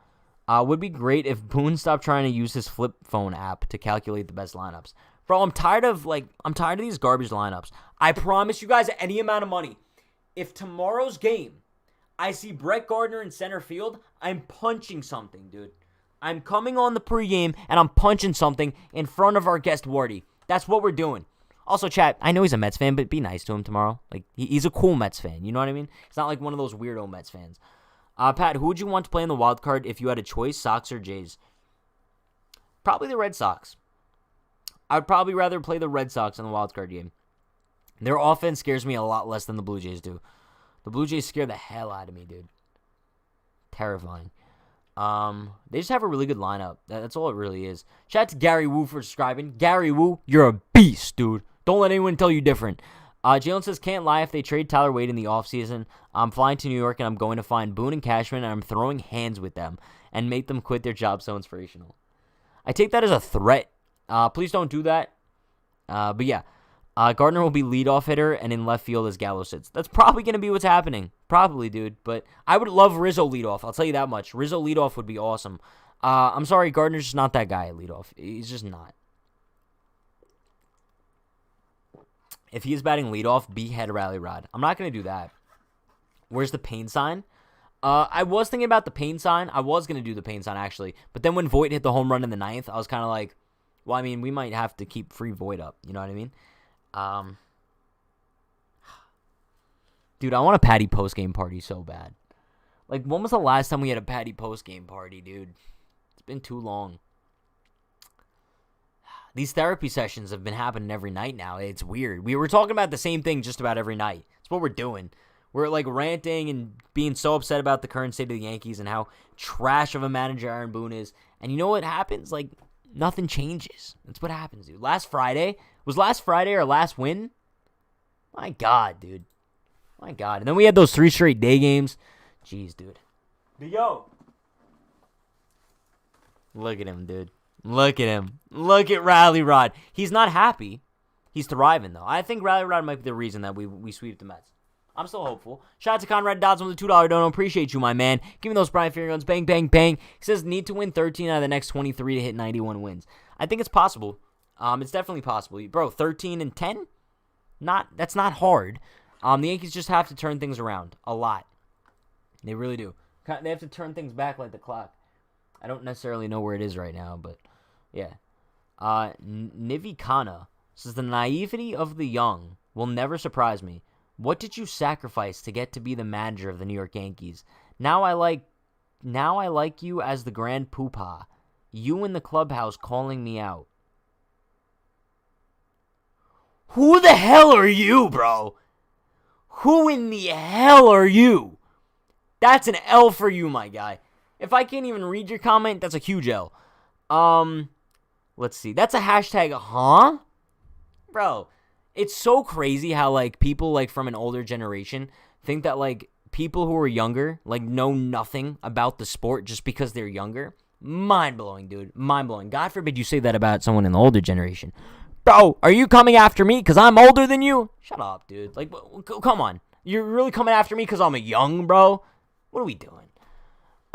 Would be great if Boone stopped trying to use his flip phone app to calculate the best lineups. Bro, I'm tired of these garbage lineups. I promise you guys any amount of money. If tomorrow's game, I see Brett Gardner in center field, I'm punching something, dude. I'm coming on the pregame, and I'm punching something in front of our guest, Wardy. That's what we're doing. Also, chat, I know he's a Mets fan, but be nice to him tomorrow. Like, he's a cool Mets fan, you know what I mean? He's not like one of those weirdo Mets fans. Pat, who would you want to play in the wild card if you had a choice, Sox or Jays? Probably the Red Sox. I'd probably rather play the Red Sox in the wild card game. Their offense scares me a lot less than the Blue Jays do. The Blue Jays scare the hell out of me, dude. Terrifying. They just have a really good lineup. That's all it really is. Shout out to Gary Wu for subscribing. Gary Wu, you're a beast, dude. Don't let anyone tell you different. Jalen says, can't lie if they trade Tyler Wade in the offseason. I'm flying to New York, and I'm going to find Boone and Cashman, and I'm throwing hands with them and make them quit their job so inspirational. I take that as a threat. Please don't do that. But yeah. Gardner will be leadoff hitter, and in left field as Gallo sits. That's probably going to be what's happening. Probably, dude. But I would love Rizzo leadoff. I'll tell you that much. Rizzo leadoff would be awesome. I'm sorry, Gardner's just not that guy at leadoff. He's just not. If he's batting leadoff, be head rally rod. I'm not going to do that. Where's the pain sign? I was thinking about the pain sign. I was going to do the pain sign, actually. But then when Voit hit the home run in the 9th, I was kind of like, well, I mean, we might have to keep free Voit up. You know what I mean? Dude, I want a Patty post-game party so bad. Like, when was the last time we had a Patty post-game party, dude? It's been too long. These therapy sessions have been happening every night now. It's weird. We were talking about the same thing just about every night. It's what we're doing. We're like ranting and being so upset about the current state of the Yankees and how trash of a manager Aaron Boone is. And you know what happens? Like, nothing changes. That's what happens, dude. Last Friday our last win? My God, dude. My God. And then we had those 3 straight day games. Jeez, dude. Yo. Look at him, dude. Look at him. Look at Rally Rod. He's not happy. He's thriving, though. I think Rally Rod might be the reason that we sweep the Mets. I'm still hopeful. Shout out to Conrad Dodson with the $2 dono. Appreciate you, my man. Give me those Brian Finger guns. Bang, bang, bang. He says need to win 13 out of the next 23 to hit 91 wins. I think it's possible. It's definitely possible. Bro, 13 and 10? That's not hard. The Yankees just have to turn things around a lot. They really do. They have to turn things back like the clock. I don't necessarily know where it is right now, but yeah. Nivi Kana says the naivety of the young will never surprise me. What did you sacrifice to get to be the manager of the New York Yankees? Now I like you as the grand poobah. You in the clubhouse calling me out. Who the hell are you, bro? Who in the hell are you? That's an L for you, my guy. If I can't even read your comment, that's a huge L. Let's see. That's a hashtag, huh? Bro, it's so crazy how, like, people, like, from an older generation think that, like, people who are younger, like, know nothing about the sport just because they're younger. Mind-blowing, dude. Mind-blowing. God forbid you say that about someone in the older generation. Bro, are you coming after me because I'm older than you? Shut up, dude. Like, come on. You're really coming after me because I'm a young, bro? What are we doing?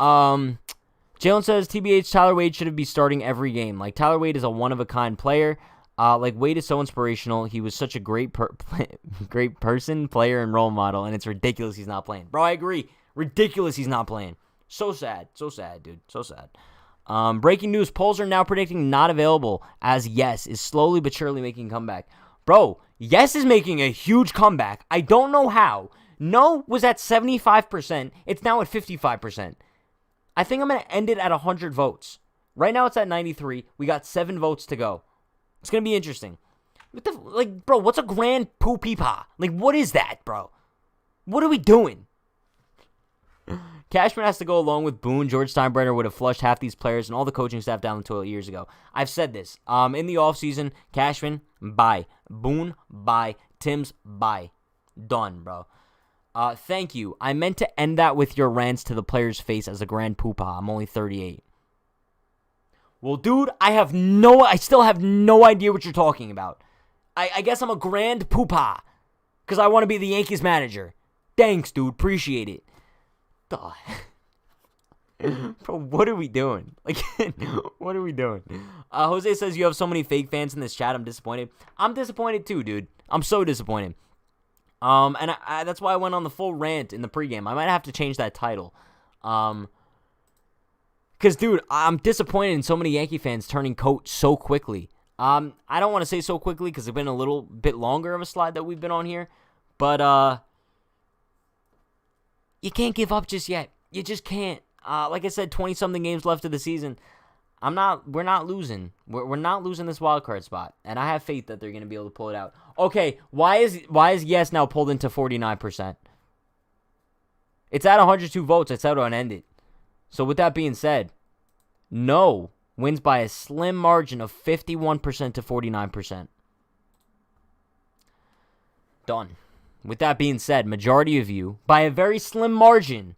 Jalen says, TBH, Tyler Wade should be starting every game. Like, Tyler Wade is a one-of-a-kind player. Like, Wade is so inspirational. He was such a great person, player, and role model, and it's ridiculous he's not playing. Bro, I agree. Ridiculous he's not playing. So sad. So sad, dude. So sad. Breaking news, polls are now predicting not available as Yes is slowly but surely making a comeback. Bro, Yes is making a huge comeback. I don't know how. No was at 75%. It's now at 55%. I think I'm going to end it at 100 votes. Right now it's at 93. We got 7 votes to go. It's going to be interesting. Bro, what's a grand poo-pee-pa? Like, what is that, bro? What are we doing? Cashman has to go along with Boone. George Steinbrenner would have flushed half these players and all the coaching staff down the toilet years ago. I've said this. In the offseason, Cashman, bye. Boone, bye. Timms, bye. Done, bro. Thank you. I meant to end that with your rants to the player's face as a grand poopa. I'm only 38. Well, dude, I still have no idea what you're talking about. I guess I'm a grand poopa because I want to be the Yankees manager. Thanks, dude. Appreciate it. Duh. Bro, what are we doing? Like, what are we doing? Jose says you have so many fake fans in this chat. I'm disappointed. I'm disappointed too, dude. I'm so disappointed. And that's why I went on the full rant in the pregame. I might have to change that title. Because, dude, I'm disappointed in so many Yankee fans turning coat so quickly. I don't want to say so quickly because it's been a little bit longer of a slide that we've been on here. But, you can't give up just yet. You just can't. Like I said, 20-something games left of the season. We're not losing. We're not losing this wild card spot. And I have faith that they're going to be able to pull it out. Okay, why is Yes now pulled into 49%? It's at 102 votes. It's out on end it. So with that being said, No wins by a slim margin of 51% to 49%. Done. With that being said, majority of you, by a very slim margin,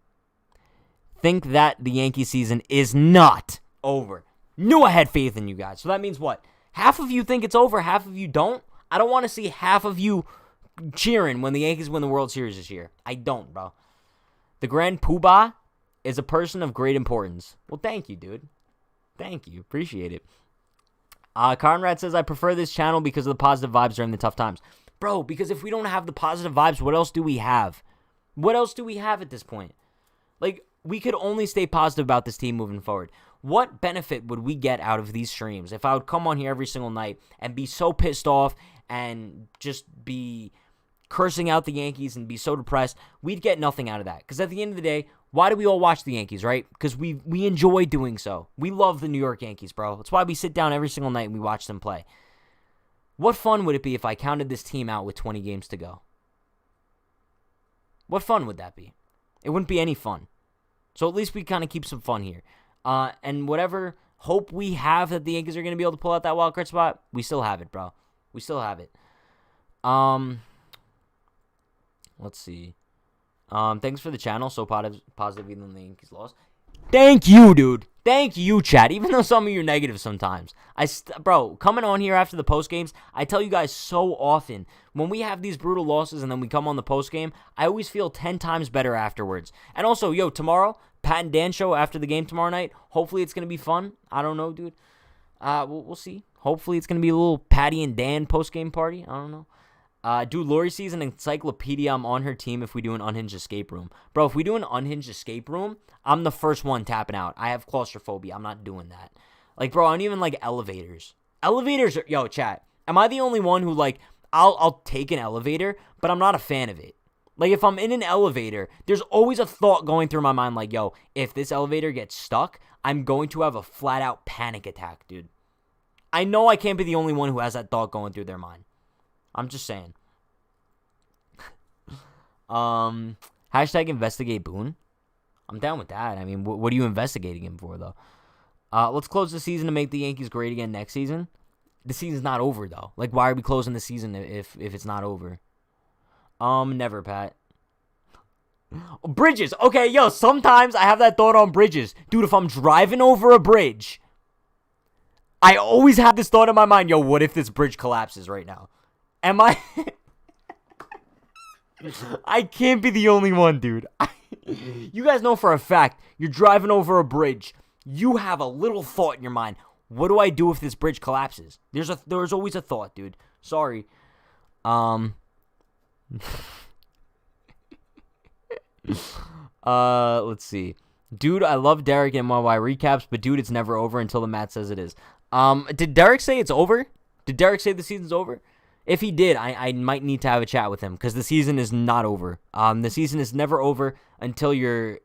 think that the Yankee season is not over. Knew I had faith in you guys. So that means what? Half of you think it's over, half of you don't? I don't want to see half of you cheering when the Yankees win the World Series this year. I don't, bro. The Grand Poobah is a person of great importance. Well, thank you, dude. Thank you. Appreciate it. Conrad says, I prefer this channel because of the positive vibes during the tough times. Bro, because if we don't have the positive vibes, what else do we have? What else do we have at this point? Like, we could only stay positive about this team moving forward. What benefit would we get out of these streams if I would come on here every single night and be so pissed off and just be cursing out the Yankees and be so depressed? We'd get nothing out of that. Because at the end of the day, Why do we all watch the Yankees, right? Because we enjoy doing so. We love the New York Yankees, bro. That's why we sit down every single night and we watch them play. What fun would it be if I counted this team out with 20 games to go? What fun would that be? It wouldn't be any fun. So at least we kind of keep some fun here. And whatever hope we have that the Yankees are going to be able to pull out that wild card spot, we still have it, bro. We still have it. Let's see. Thanks for the channel. So positive even though the Yankees lost. Thank you, dude. Thank you, chat. Even though some of you are negative sometimes. Bro, coming on here after the post games, I tell you guys so often, when we have these brutal losses and then we come on the post game, I always feel 10 times better afterwards. And also, tomorrow, Pat and Dan show after the game tomorrow night. Hopefully it's going to be fun. I don't know, dude. We'll see. Hopefully it's going to be a little Patty and Dan post game party. I don't know. Dude, Lori sees an encyclopedia. I'm on her team if we do an unhinged escape room. Bro, if we do an unhinged escape room, I'm the first one tapping out. I have claustrophobia. I'm not doing that. Like, bro, I don't even like elevators. Elevators are... chat. Am I the only one who, like, I'll take an elevator, but I'm not a fan of it? Like, if I'm in an elevator, there's always a thought going through my mind like, if this elevator gets stuck, I'm going to have a flat-out panic attack, dude. I know I can't be the only one who has that thought going through their mind. I'm just saying. Hashtag investigate Boone. I'm down with that. I mean, what are you investigating him for, though? Let's close the season to make the Yankees great again next season. The season's not over, though. Like, why are we closing the season if it's not over? Never, Pat. Bridges. Okay, sometimes I have that thought on bridges. Dude, if I'm driving over a bridge, I always have this thought in my mind, what if this bridge collapses right now? Am I... I can't be the only one, dude. You guys know for a fact, you're driving over a bridge. You have a little thought in your mind. What do I do if this bridge collapses? There's always a thought, dude. Sorry. Let's see. Dude, I love Derek and MYY recaps, but dude, it's never over until the mat says it is. Did Derek say it's over? Did Derek say the season's over? If he did, I might need to have a chat with him because the season is not over. The season is never over until you're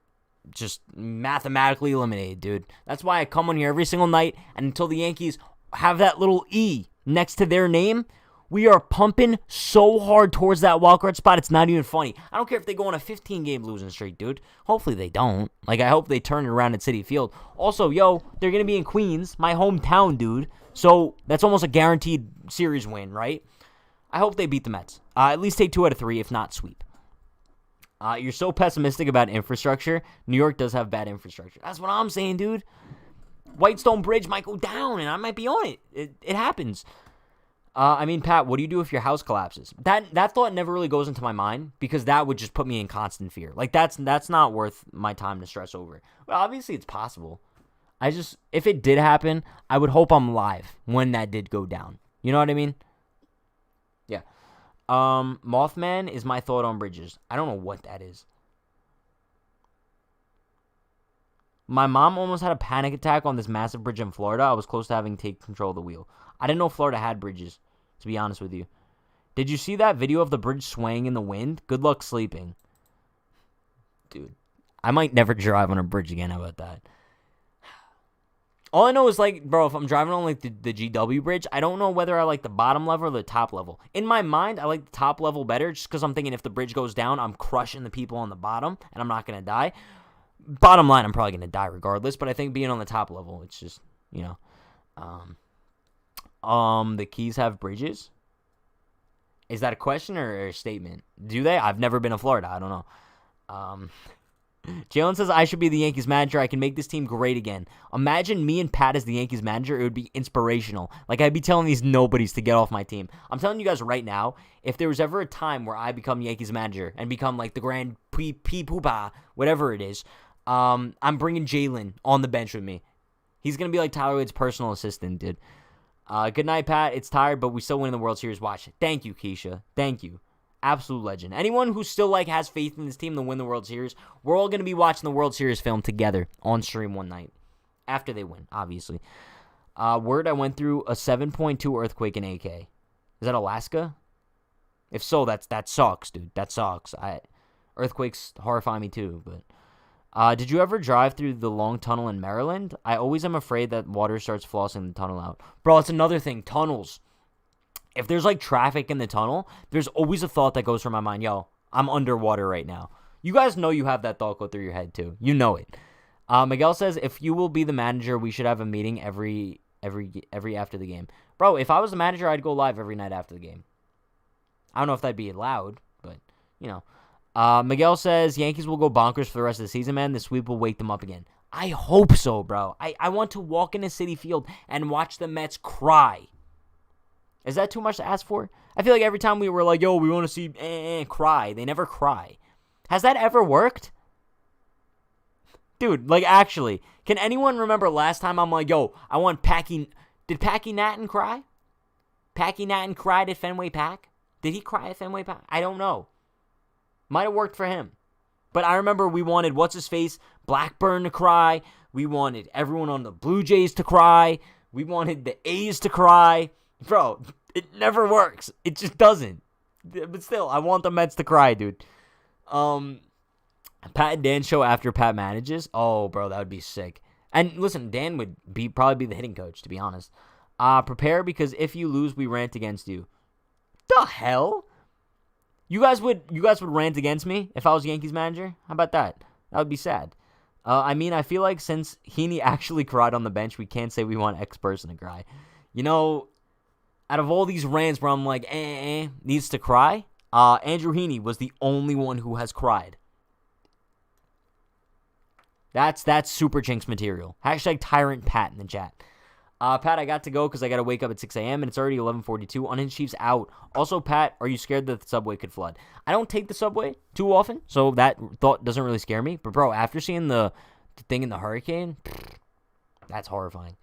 just mathematically eliminated, dude. That's why I come on here every single night, and until the Yankees have that little E next to their name, we are pumping so hard towards that wildcard spot, it's not even funny. I don't care if they go on a 15-game losing streak, dude. Hopefully they don't. Like, I hope they turn it around at Citi Field. Also, they're going to be in Queens, my hometown, dude. So that's almost a guaranteed series win, right? I hope they beat the Mets. At least take 2 out of 3, if not sweep. You're so pessimistic about infrastructure. New York does have bad infrastructure. That's what I'm saying, dude. Whitestone Bridge might go down, and I might be on it. It happens. Pat, what do you do if your house collapses? That thought never really goes into my mind because that would just put me in constant fear. Like, that's not worth my time to stress over. Well, obviously, it's possible. If it did happen, I would hope I'm live when that did go down. You know what I mean? Yeah. Mothman is my thought on bridges. I don't know what that is. My mom almost had a panic attack on this massive bridge in Florida. I was close to having to take control of the wheel. I didn't know Florida had bridges, to be honest with you. Did you see that video of the bridge swaying in the wind? Good luck sleeping. Dude, I might never drive on a bridge again. How about that? All I know is, like, bro, if I'm driving on, like, the GW bridge, I don't know whether I like the bottom level or the top level. In my mind, I like the top level better just because I'm thinking if the bridge goes down, I'm crushing the people on the bottom, and I'm not going to die. Bottom line, I'm probably going to die regardless, but I think being on the top level, it's just, the Keys have bridges? Is that a question or a statement? Do they? I've never been to Florida. I don't know. Jalen says, I should be the Yankees manager. I can make this team great again. Imagine me and Pat as the Yankees manager. It would be inspirational. Like, I'd be telling these nobodies to get off my team. I'm telling you guys right now, if there was ever a time where I become Yankees manager and become, like, the grand poopa, whatever it is, I'm bringing Jalen on the bench with me. He's going to be like Tyler Wade's personal assistant, dude. Good night, Pat. It's tired, but we still win the World Series. Watch it. Thank you, Keisha. Thank you. Absolute legend. Anyone who still has faith in this team to win the World Series, we're all going to be watching the World Series film together on stream one night. After they win, obviously. Word, I went through a 7.2 earthquake in AK. Is that Alaska? If so, that sucks, dude. That sucks. Earthquakes horrify me too, but Did you ever drive through the long tunnel in Maryland? I always am afraid that water starts flossing the tunnel out. Bro, it's another thing. Tunnels. If there's like traffic in the tunnel, there's always a thought that goes through my mind. Yo, I'm underwater right now. You guys know you have that thought go through your head too. You know it. Miguel says, if you will be the manager, we should have a meeting every after the game. Bro, if I was the manager, I'd go live every night after the game. I don't know if that'd be allowed, but, you know. Miguel says, Yankees will go bonkers for the rest of the season, man. The sweep will wake them up again. I hope so, bro. I want to walk into Citi Field and watch the Mets cry. Is that too much to ask for? I feel like every time we were like, yo, we want to see cry, they never cry. Has that ever worked? Dude, like, actually, can anyone remember last time I'm like, yo, I want Packy... Did Packy Natton cry? Packy Natton cried at Fenway Park? Did he cry at Fenway Park? I don't know. Might have worked for him. But I remember we wanted, what's-his-face, Blackburn to cry. We wanted everyone on the Blue Jays to cry. We wanted the A's to cry. Bro, it never works. It just doesn't. But still, I want the Mets to cry, dude. Pat and Dan show after Pat manages. Oh, bro, that would be sick. And listen, Dan would probably be the hitting coach, to be honest. Prepare, because if you lose, we rant against you. The hell? You guys would rant against me if I was Yankees manager? How about that? That would be sad. I mean, I feel like since Heaney actually cried on the bench, we can't say we want X person to cry. You know, out of all these rants where I'm like, needs to cry, Andrew Heaney was the only one who has cried. That's Super Jinx material. Hashtag Tyrant Pat in the chat. Pat, I got to go because I got to wake up at 6 a.m. and it's already 11:42. Unhinged Chiefs out. Also, Pat, are you scared that the subway could flood? I don't take the subway too often, so that thought doesn't really scare me. But, bro, after seeing the thing in the hurricane, that's horrifying.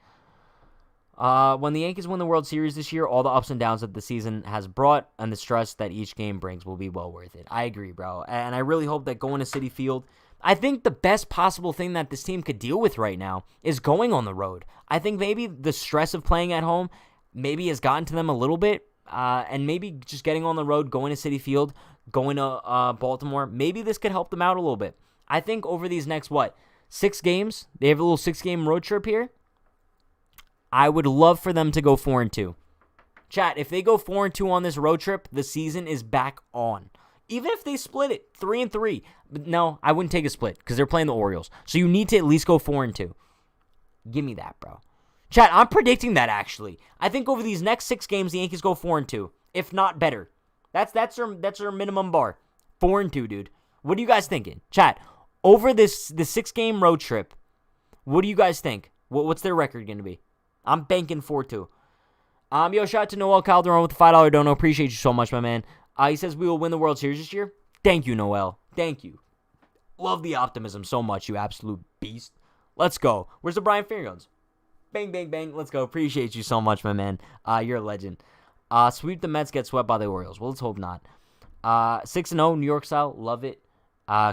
When the Yankees win the World Series this year, all the ups and downs that the season has brought and that stress that each game brings will be well worth it. I agree, bro. And I really hope that going to Citi Field, I think the best possible thing that this team could deal with right now is going on the road. I think maybe the stress of playing at home maybe has gotten to them a little bit, and maybe just getting on the road, going to Citi Field, going to Baltimore, maybe this could help them out a little bit. I think over these next, 6 games, they have a little 6-game road trip here. I would love for them to go 4-2. Chat, if they go 4-2 on this road trip, the season is back on. Even if they split it 3-3. But no, I wouldn't take a split because they're playing the Orioles. So you need to at least go 4-2. Give me that, bro. Chat, I'm predicting that actually. I think over these next 6 games, the Yankees go 4-2, if not better. That's their minimum bar. 4-2, dude. What are you guys thinking? Chat, over the 6-game road trip, what do you guys think? What's their record going to be? I'm banking 4-2. Yo, shout out to Noel Calderon with the $5 dono. Appreciate you so much, my man. He says we will win the World Series this year. Thank you, Noel. Thank you. Love the optimism so much, you absolute beast. Let's go. Where's the Brian Fairguns? Bang, bang, bang. Let's go. Appreciate you so much, my man. You're a legend. Sweep the Mets, get swept by the Orioles. Well, let's hope not. 6-0, New York style. Love it.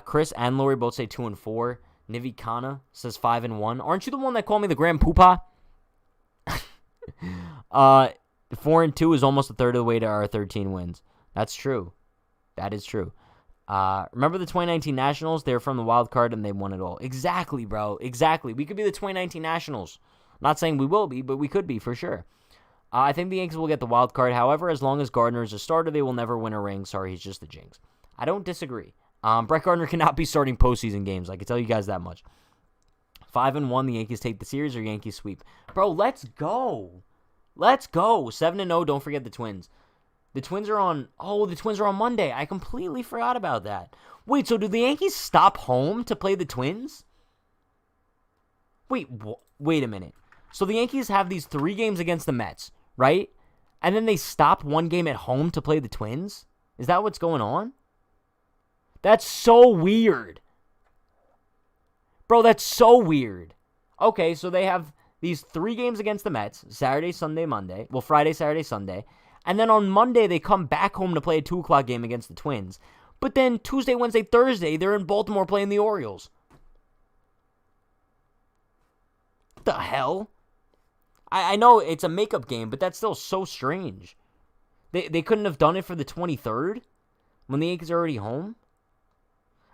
Chris and Lori both say 2-4. Nivi Kana says 5-1. Aren't you the one that called me the Grand Poopah? 4-2 is almost a third of the way to our 13 wins. That's true. That is true. Remember the 2019 Nationals? They're from the wild card and they won it all. Exactly, bro. Exactly. We could be the 2019 Nationals. Not saying we will be, but we could be for sure. I think the Yankees will get the wild card. However, as long as Gardner is a starter, they will never win a ring. Sorry, he's just the jinx. I don't disagree. Brett Gardner cannot be starting postseason games. I can tell you guys that much. 5-1, the Yankees take the series or Yankees sweep. Bro, let's go. Let's go. 7-0, don't forget the Twins. The Twins are on Monday. I completely forgot about that. Wait, so do the Yankees stop home to play the Twins? Wait a minute. So the Yankees have these 3 games against the Mets, right? And then they stop 1 game at home to play the Twins? Is that what's going on? That's so weird. Bro, that's so weird. Okay, so they have these 3 games against the Mets, Saturday, Sunday, Monday. Well, Friday, Saturday, Sunday. And then on Monday, they come back home to play a 2 o'clock game against the Twins. But then Tuesday, Wednesday, Thursday, they're in Baltimore playing the Orioles. What the hell? I know it's a makeup game, but that's still so strange. They couldn't have done it for the 23rd when the Yankees are already home?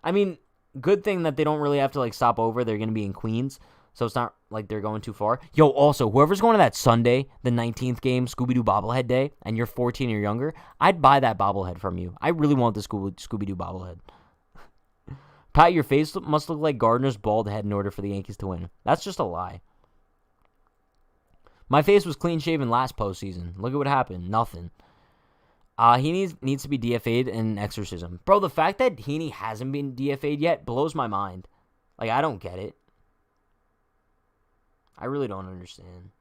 I mean, good thing that they don't really have to, like, stop over. They're going to be in Queens, so it's not like they're going too far. Yo, also, whoever's going to that Sunday, the 19th game, Scooby-Doo bobblehead day, and you're 14 or younger, I'd buy that bobblehead from you. I really want the Scooby-Doo bobblehead. Pat, your face must look like Gardner's bald head in order for the Yankees to win. That's just a lie. My face was clean-shaven last postseason. Look at what happened. Nothing. He needs to be DFA'd in an exorcism. Bro, the fact that Heaney hasn't been DFA'd yet blows my mind. Like, I don't get it. I really don't understand.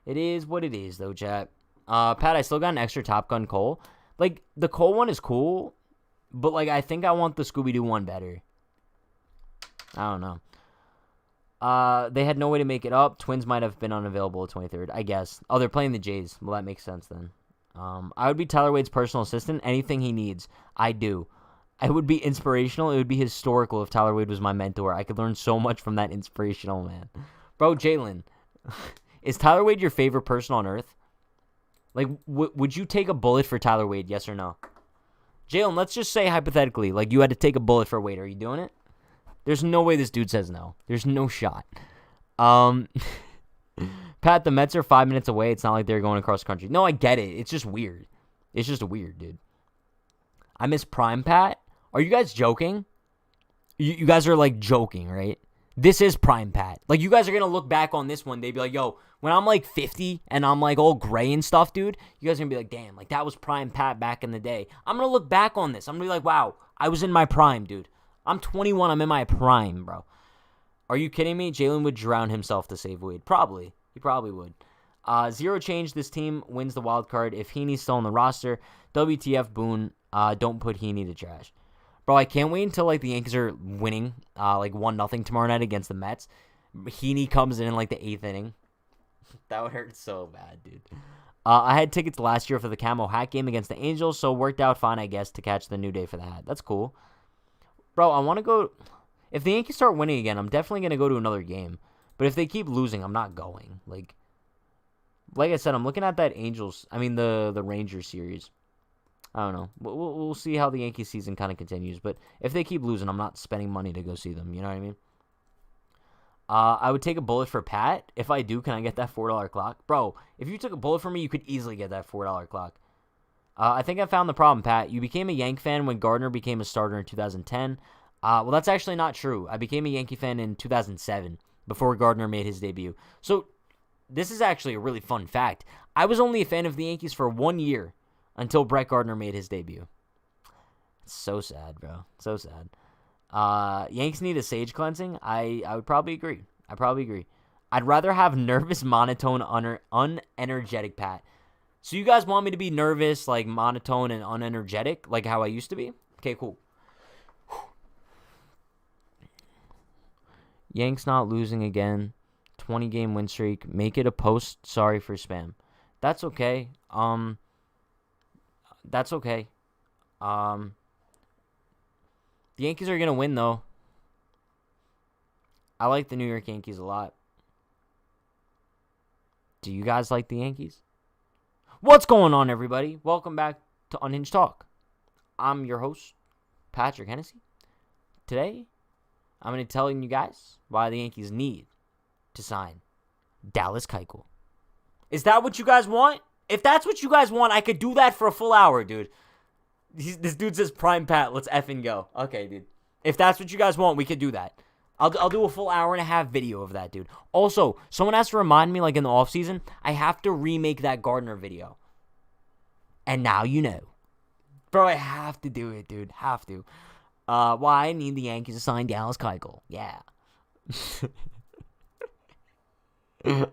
It is what it is, though, chat. Pat, I still got an extra Top Gun Cole. Like, the Cole one is cool, but, like, I think I want the Scooby-Doo one better. I don't know. They had no way to make it up. Twins might have been unavailable at 23rd, I guess. Oh, they're playing the Jays. Well, that makes sense then. I would be Tyler Wade's personal assistant. Anything he needs, I do. I would be inspirational. It would be historical if Tyler Wade was my mentor. I could learn so much from that inspirational man. Bro, Jalen, is Tyler Wade your favorite person on earth? Like, would you take a bullet for Tyler Wade, yes or no? Jalen, let's just say hypothetically, like, you had to take a bullet for Wade. Are you doing it? There's no way this dude says no. There's no shot. Pat, the Mets are 5 minutes away. It's not like they're going across the country. No, I get it. It's just weird. It's just weird, dude. I miss Prime Pat. Are you guys joking? You guys are, like, joking, right? This is Prime Pat. Like, you guys are going to look back on this one. They'd be like, yo, when I'm, like, 50 and I'm, like, all gray and stuff, dude, you guys are going to be like, damn, like, that was Prime Pat back in the day. I'm going to look back on this. I'm going to be like, wow, I was in my prime, dude. I'm 21. I'm in my prime, bro. Are you kidding me? Jalen would drown himself to save Wade. Probably. He probably would. Zero change. This team wins the wild card. If Heaney's still on the roster, WTF Boone, don't put Heaney to trash. Bro, I can't wait until, like, the Yankees are winning, like, 1-0 tomorrow night against the Mets. Heaney comes in like, the 8th inning. That would hurt so bad, dude. I had tickets last year for the Camo Hat game against the Angels, so it worked out fine, I guess, to catch the New Day for the hat. That's cool. Bro, I want to go... If the Yankees start winning again, I'm definitely going to go to another game. But if they keep losing, I'm not going. Like I said, I'm looking at that the Rangers series. I don't know. We'll see how the Yankees season kind of continues. But if they keep losing, I'm not spending money to go see them. You know what I mean? I would take a bullet for Pat. If I do, can I get that $4 clock? Bro, if you took a bullet for me, you could easily get that $4 clock. I think I found the problem, Pat. You became a Yank fan when Gardner became a starter in 2010. Well, that's actually not true. I became a Yankee fan in 2007. Before Gardner made his debut. So, this is actually a really fun fact. I was only a fan of the Yankees for 1 year until Brett Gardner made his debut. It's so sad, bro. So sad. Yanks need a sage cleansing? I would probably agree. I'd rather have nervous, monotone, unenergetic Pat. So, you guys want me to be nervous, like, monotone and unenergetic, like how I used to be? Okay, cool. Yanks not losing again. 20-game win streak. Make it a post. Sorry for spam. That's okay. That's okay. The Yankees are going to win, though. I like the New York Yankees a lot. Do you guys like the Yankees? What's going on, everybody? Welcome back to Unhinged Talk. I'm your host, Patrick Hennessy. Today, I'm going to tell you guys why the Yankees need to sign Dallas Keuchel. Is that what you guys want? If that's what you guys want, I could do that for a full hour, dude. This dude says Prime Pat. Let's effing go. Okay, dude. If that's what you guys want, we could do that. I'll do a full hour and a half video of that, dude. Also, someone has to remind me, like in the offseason, I have to remake that Gardner video. And now you know. Bro, I have to do it, dude. Have to. Why I need the Yankees to sign Dallas Keuchel. Yeah.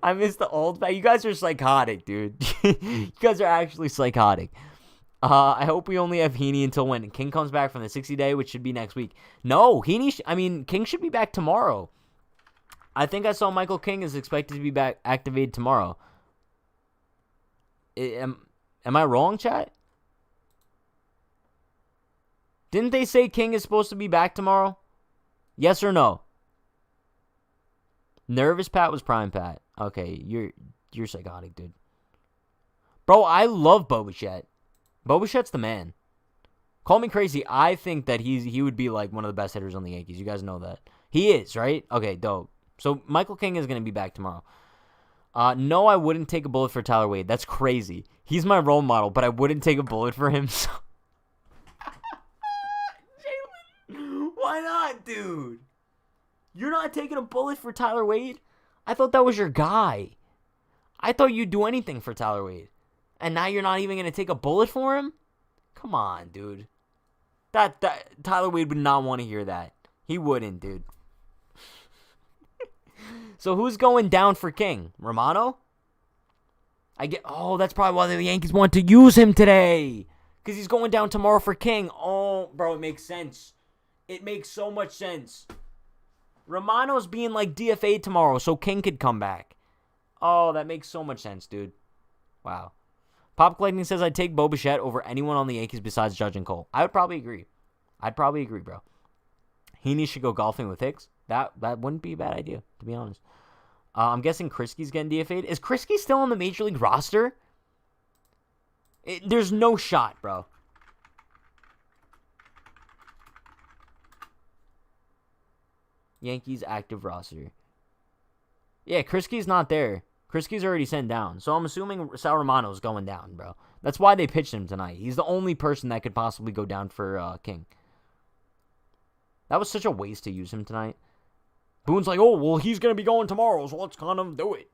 I miss the old... You guys are psychotic, dude. You guys are actually psychotic. I hope we only have Heaney until when King comes back from the 60-day, which should be next week. No, King should be back tomorrow. I think I saw Michael King is expected to be back activated tomorrow. Am I wrong, chat? Didn't they say King is supposed to be back tomorrow? Yes or no? Nervous Pat was Prime Pat. Okay, you're psychotic, dude. Bro, I love Bo Bichette. Bo Bichette's the man. Call me crazy. I think that he would be like one of the best hitters on the Yankees. You guys know that. He is, right? Okay, dope. So Michael King is going to be back tomorrow. No, I wouldn't take a bullet for Tyler Wade. That's crazy. He's my role model, but I wouldn't take a bullet for him. So. Jalen, why not, dude? You're not taking a bullet for Tyler Wade? I thought that was your guy. I thought you'd do anything for Tyler Wade. And now you're not even going to take a bullet for him? Come on, dude. That Tyler Wade would not want to hear that. He wouldn't, dude. So who's going down for King? Romano? That's probably why the Yankees want to use him today. Because he's going down tomorrow for King. Oh, bro, it makes sense. It makes so much sense. Romano's being like DFA'd tomorrow so King could come back. Oh, that makes so much sense, dude. Wow. Pop Collecting says I'd take Bo Bichette over anyone on the Yankees besides Judge and Cole. I would probably agree. Bro. Heaney should go golfing with Hicks. That wouldn't be a bad idea, to be honest. I'm guessing Kriski's getting DFA'd. Is Kriski still on the Major League roster? There's no shot, bro. Yankees active roster. Yeah, Kriski's not there. Kriski's already sent down. So I'm assuming Sal Romano's going down, bro. That's why they pitched him tonight. He's the only person that could possibly go down for King. That was such a waste to use him tonight. Boone's like, oh, well, he's going to be going tomorrow, so let's kind of do it.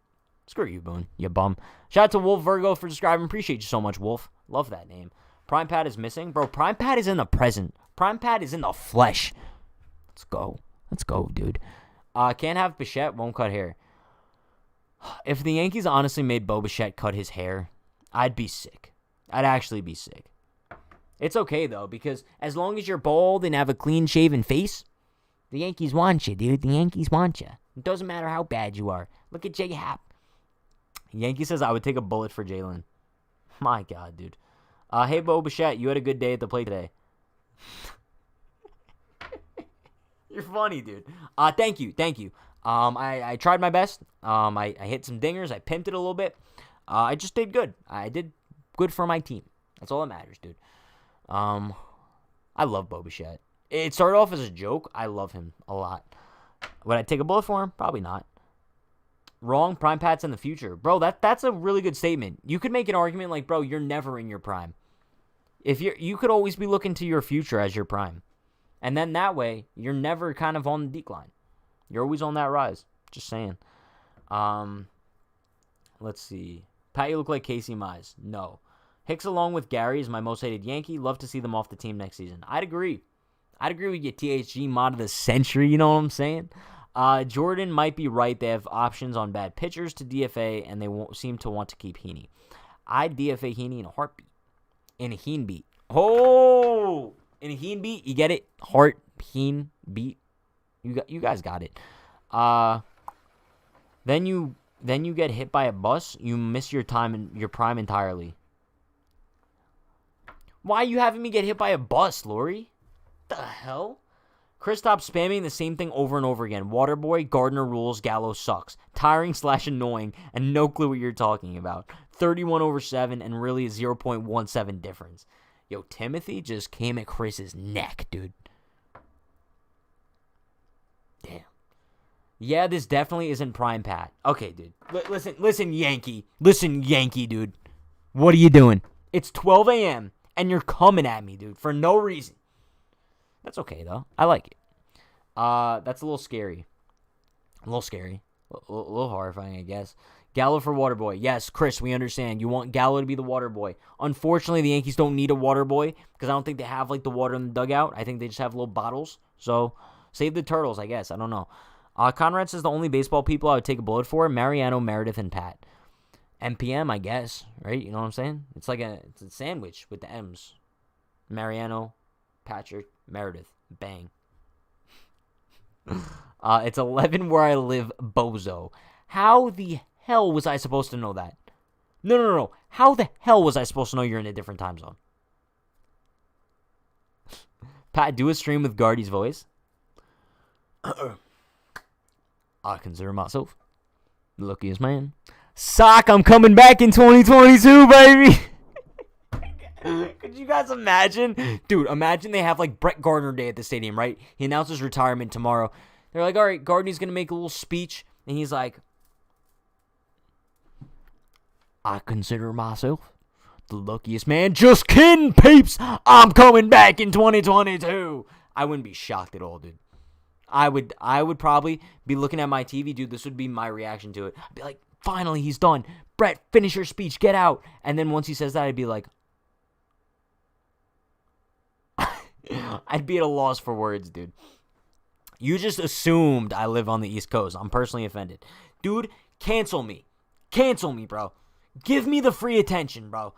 Screw you, Boone, you bum. Shout out to Wolf Virgo for subscribing. Appreciate you so much, Wolf. Love that name. Prime Pad is missing. Bro, Prime Pad is in the present. Prime Pad is in the flesh. Let's go. Let's go, dude. Can't have Bichette, won't cut hair. If the Yankees honestly made Bo Bichette cut his hair, I'd be sick. I'd actually be sick. It's okay, though, because as long as you're bald and have a clean-shaven face, the Yankees want you, dude. The Yankees want you. It doesn't matter how bad you are. Look at J Happ. Yankee says I would take a bullet for Jalen. My God, dude. Hey, Bo Bichette, you had a good day at the plate today. You're funny, dude. Thank you. I tried my best. I hit some dingers. I pimped it a little bit. I just did good. I did good for my team. That's all that matters, dude. I love Bo Bichette. It started off as a joke. I love him a lot. Would I take a bullet for him? Probably not. Wrong. Prime Pat's in the future. Bro, that's a really good statement. You could make an argument like, bro, you're never in your prime. You could always be looking to your future as your prime. And then that way, you're never kind of on the decline. You're always on that rise. Just saying. Let's see. Pat, you look like Casey Mize. No. Hicks along with Gary is my most hated Yankee. Love to see them off the team next season. I'd agree with your THG mod of the century. You know what I'm saying? Jordan might be right. They have options on bad pitchers to DFA, and they won't seem to want to keep Heaney. I'd DFA Heaney in a heartbeat. In a Heen beat. Oh! In a Heen beat? You get it? Heart, Heen, beat. You guys got it. Then you get hit by a bus. You miss your time in your prime entirely. Why are you having me get hit by a bus, Lori? The hell? Chris, stop spamming the same thing over and over again. Waterboy, Gardner rules, Gallo sucks. Tiring / annoying, and no clue what you're talking about. 31/7 and really a 0.17 difference. Yo, Timothy just came at Chris's neck, dude. Damn. Yeah, this definitely isn't Prime Pat. Okay, dude. Listen, Yankee. Listen, Yankee, dude. What are you doing? It's 12 a.m. and you're coming at me, dude, for no reason. That's okay, though. I like it. That's a little scary. A little horrifying, I guess. Gallo for Waterboy. Yes, Chris, we understand. You want Gallo to be the Waterboy. Unfortunately, the Yankees don't need a Waterboy because I don't think they have, like, the water in the dugout. I think they just have little bottles. So, save the turtles, I guess. I don't know. Conrad says the only baseball people I would take a bullet for, Mariano, Meredith, and Pat. MPM, I guess, right? You know what I'm saying? It's like it's a sandwich with the M's. Mariano, Patrick, Meredith. Bang. It's 11 where I live, bozo. How the hell was I supposed to know that? No. How the hell was I supposed to know you're in a different time zone? Pat, do a stream with Guardy's voice. I consider myself the luckiest man. Sock, I'm coming back in 2022, baby. Could Could you guys imagine? Dude, imagine they have like Brett Gardner Day at the stadium, right? He announces retirement tomorrow. They're like, all right, Gardner's going to make a little speech. And he's like, I consider myself the luckiest man. Just kidding, peeps. I'm coming back in 2022. I wouldn't be shocked at all, dude. I would probably be looking at my TV, dude. This would be my reaction to it. I'd be like, finally, he's done. Brett, finish your speech. Get out. And then once he says that, I'd be like, I'd be at a loss for words, dude. You just assumed I live on the East Coast. I'm personally offended. Dude, cancel me. Cancel me, bro. Give me the free attention, bro.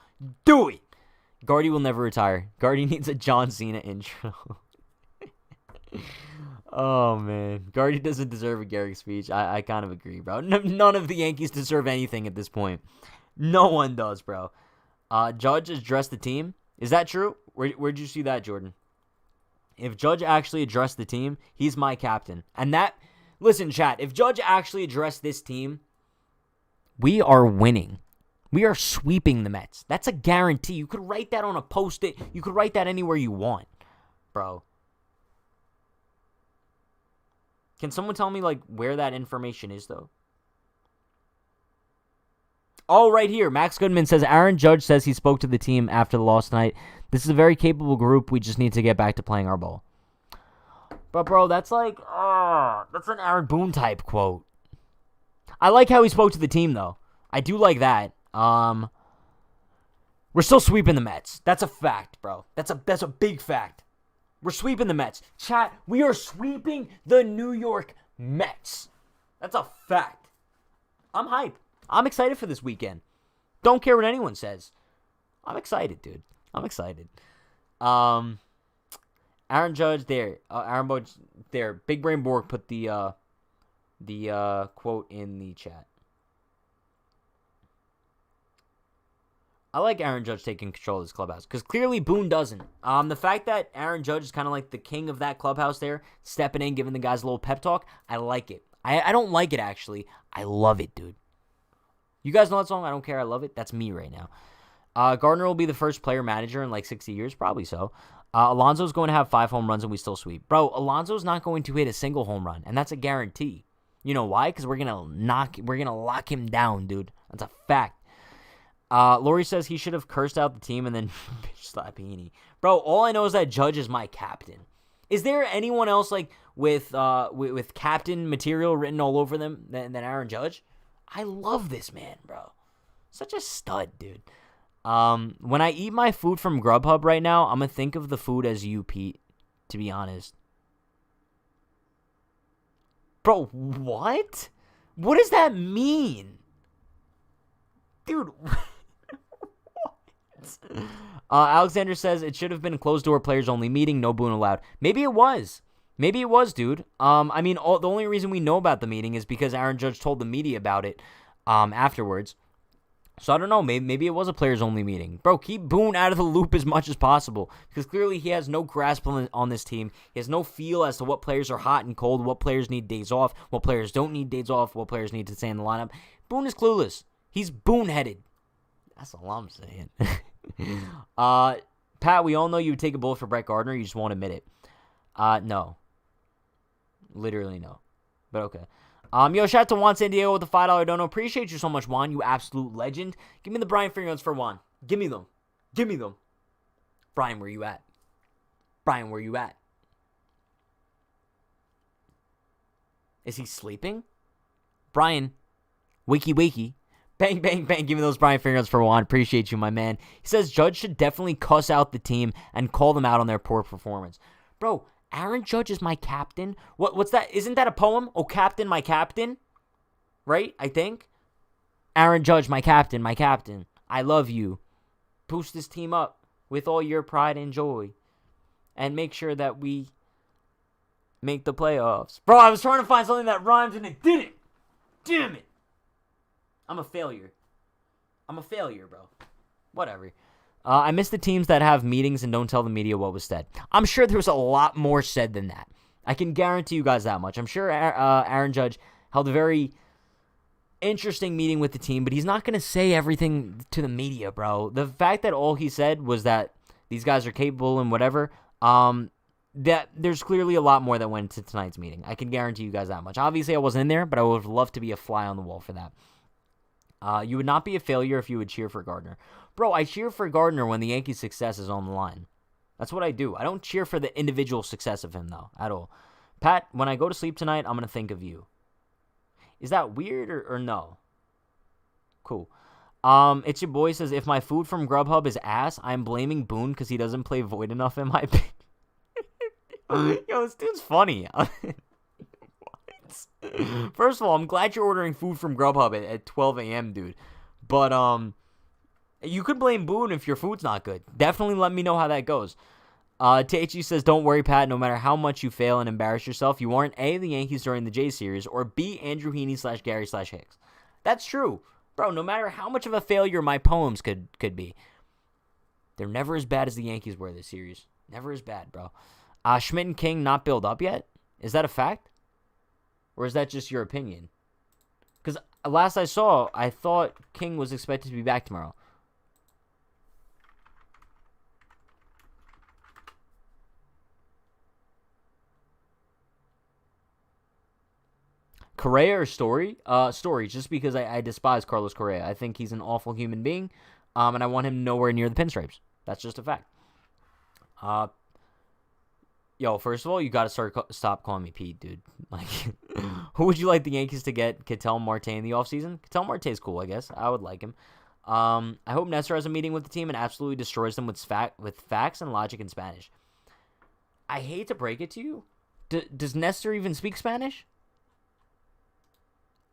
Do it. Gardy will never retire. Gardy needs a John Cena intro. Oh, man. Gardy doesn't deserve a Garrick speech. I kind of agree, bro. None of the Yankees deserve anything at this point. No one does, bro. Judge addressed the team. Is that true? Where'd you see that, Jordan? If Judge actually addressed the team, he's my captain. And that, listen, chat, if Judge actually addressed this team, we are winning. We are sweeping the Mets. That's a guarantee. You could write that on a Post-it. You could write that anywhere you want, bro. Can someone tell me, like, where that information is, though? Oh, right here. Max Goodman says, Aaron Judge says he spoke to the team after the loss tonight. This is a very capable group. We just need to get back to playing our ball. But, bro, that's like, that's an Aaron Boone type quote. I like how he spoke to the team, though. I do like that. We're still sweeping the Mets. That's a fact, bro. That's a big fact. We're sweeping the Mets. Chat, we are sweeping the New York Mets. That's a fact. I'm hyped. I'm excited for this weekend. Don't care what anyone says. I'm excited, dude. I'm excited. Aaron Judge there. Aaron Judge there. Big Brain Borg put the quote in the chat. I like Aaron Judge taking control of this clubhouse because clearly Boone doesn't. The fact that Aaron Judge is kind of like the king of that clubhouse there, stepping in, giving the guys a little pep talk, I like it. I don't like it, actually. I love it, dude. You guys know that song? I don't care. I love it. That's me right now. Gardner will be the first player manager in like 60 years. Probably so. Alonso's going to have 5 home runs and we still sweep. Bro, Alonso's not going to hit a single home run, and that's a guarantee. You know why? Because we're gonna lock him down, dude. That's a fact. Lori says he should have cursed out the team and then bitch slap Heaney. Bro, all I know is that Judge is my captain. Is there anyone else like with captain material written all over them than Aaron Judge? I love this man, bro. Such a stud, dude. When I eat my food from Grubhub right now, I'm gonna think of the food as you, Pete, to be honest. Bro, what? What does that mean? Dude, what? Alexander says it should have been a closed-door players-only meeting, no Boone allowed. Maybe it was. Maybe it was, dude. I mean, the only reason we know about the meeting is because Aaron Judge told the media about it afterwards. So I don't know. Maybe it was a players-only meeting. Bro, keep Boone out of the loop as much as possible because clearly he has no grasp on this team. He has no feel as to what players are hot and cold, what players need days off, what players don't need days off, what players need to stay in the lineup. Boone is clueless. He's Boone-headed. That's all I'm saying. Pat, we all know you would take a bullet for Brett Gardner. You just won't admit it. No. Literally no. But okay. Yo, shout out to Juan San Diego with the $5 dono. Appreciate you so much, Juan. You absolute legend. Give me the Brian fingernails for Juan. Give me them. Give me them. Brian, where you at? Brian, where you at? Is he sleeping? Brian, wakey wakey. Bang, bang, bang. Give me those Brian fingernails for Juan. Appreciate you, my man. He says Judge should definitely cuss out the team and call them out on their poor performance. Bro, Aaron Judge is my captain. What's that? Isn't that a poem? Oh, captain, my captain. Right? I think. Aaron Judge, my captain, my captain. I love you. Boost this team up with all your pride and joy. And make sure that we make the playoffs. Bro, I was trying to find something that rhymes and it didn't. Damn it. I'm a failure. I'm a failure, bro. Whatever. I miss the teams that have meetings and don't tell the media what was said. I'm sure there was a lot more said than that. I can guarantee you guys that much. I'm sure Aaron Judge held a very interesting meeting with the team, but he's not going to say everything to the media, bro. The fact that all he said was that These guys are capable and whatever. That there's clearly a lot more that went into tonight's meeting. I can guarantee you guys that much. Obviously, I wasn't in there, but I would love to be a fly on the wall for that. You would not be a failure if you would cheer for Gardner. Bro, I cheer for Gardner when the Yankees' success is on the line. That's what I do. I don't cheer for the individual success of him, though, at all. Pat, when I go to sleep tonight, I'm going to think of you. Is that weird or no? Cool. It's your boy says, if my food from Grubhub is ass, I'm blaming Boone because he doesn't play Void enough in my opinion. Yo, this dude's funny. What? First of all, I'm glad you're ordering food from Grubhub at 12 a.m., dude. But, you could blame Boone if your food's not good. Definitely let me know how that goes. THG says, don't worry, Pat. No matter how much you fail and embarrass yourself, you aren't A, the Yankees during the J series, or B, Andrew Heaney / Gary / Hicks. That's true. Bro, no matter how much of a failure my poems could be, they're never as bad as the Yankees were this series. Never as bad, bro. Schmidt and King not built up yet? Is that a fact? Or is that just your opinion? Because last I saw, I thought King was expected to be back tomorrow. Correa or Story? Story, just because I despise Carlos Correa. I think he's an awful human being, and I want him nowhere near the pinstripes. That's just a fact. Yo, first of all, you got to stop calling me Pete, dude. Like, who would you like the Yankees to get? Ketel Marte in the offseason? Ketel Marte's cool, I guess. I would like him. I hope Nestor has a meeting with the team and absolutely destroys them with facts and logic in Spanish. I hate to break it to you. Does Nestor even speak Spanish?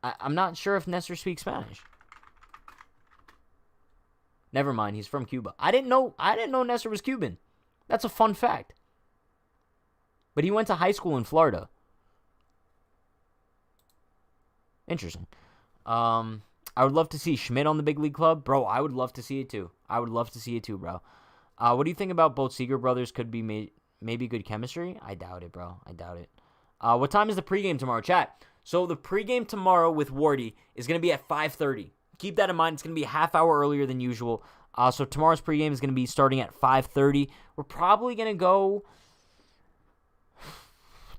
I'm not sure if Nestor speaks Spanish. Never mind, he's from Cuba. I didn't know Nestor was Cuban. That's a fun fact. But he went to high school in Florida. Interesting. I would love to see Schmidt on the big league club. Bro, I would love to see it too. Bro. What do you think about both Seager brothers could be maybe good chemistry? I doubt it, bro. I doubt it. What time is the pregame tomorrow, chat? So the pregame tomorrow with Wardy is going to be at 5:30. Keep that in mind. It's going to be a half hour earlier than usual. So tomorrow's pregame is going to be starting at 5:30. We're probably going to go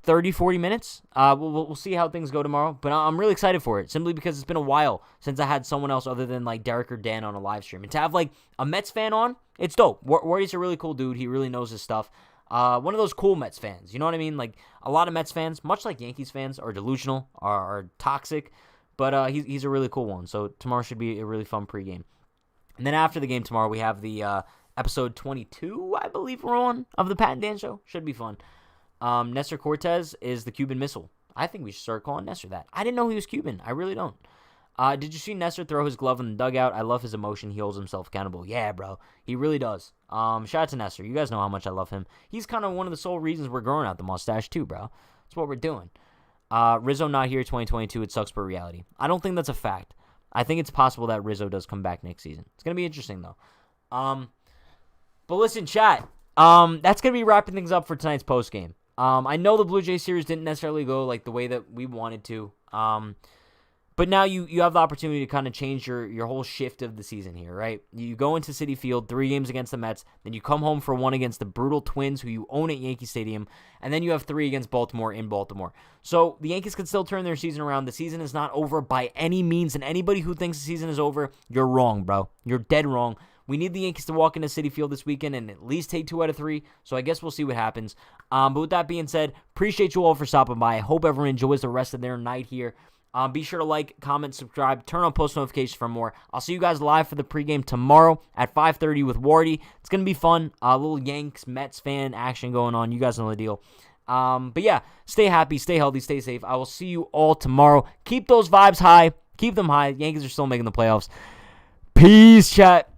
30, 40 minutes. We'll see how things go tomorrow. But I'm really excited for it, simply because it's been a while since I had someone else other than like Derek or Dan on a live stream. And to have like a Mets fan on, it's dope. Wardy's a really cool dude. He really knows his stuff. One of those cool Mets fans. You know what I mean? Like, a lot of Mets fans, much like Yankees fans, are delusional, are toxic. But he's a really cool one. So tomorrow should be a really fun pregame. And then after the game tomorrow, we have the episode 22, I believe we're on, of the Pat and Dan Show. Should be fun. Nestor Cortez is the Cuban Missile. I think we should start calling Nestor that. I didn't know he was Cuban. I really don't. Did you see Nestor throw his glove in the dugout? I love his emotion. He holds himself accountable. Yeah, bro. He really does. Shout out to Nestor. You guys know how much I love him. He's kind of one of the sole reasons we're growing out the mustache too, bro. That's what we're doing. Rizzo not here 2022. It sucks, but reality. I don't think that's a fact. I think it's possible that Rizzo does come back next season. It's going to be interesting, though. But listen, chat. That's going to be wrapping things up for tonight's postgame. I know the Blue Jays series didn't necessarily go like the way that we wanted to. But now you have the opportunity to kind of change your whole shift of the season here, right? You go into Citi Field, 3 games against the Mets, then you come home for 1 against the brutal Twins, who you own at Yankee Stadium, and then you have 3 against Baltimore in Baltimore. So the Yankees can still turn their season around. The season is not over by any means, and anybody who thinks the season is over, you're wrong, bro. You're dead wrong. We need the Yankees to walk into Citi Field this weekend and at least take 2 out of 3, so I guess we'll see what happens. But with that being said, appreciate you all for stopping by. I hope everyone enjoys the rest of their night here. Be sure to like, comment, subscribe, turn on post notifications for more. I'll see you guys live for the pregame tomorrow at 5:30 with Wardy. It's going to be fun. A little Yanks, Mets fan action going on. You guys know the deal. But yeah, stay happy, stay healthy, stay safe. I will see you all tomorrow. Keep those vibes high. Keep them high. Yankees are still making the playoffs. Peace, chat.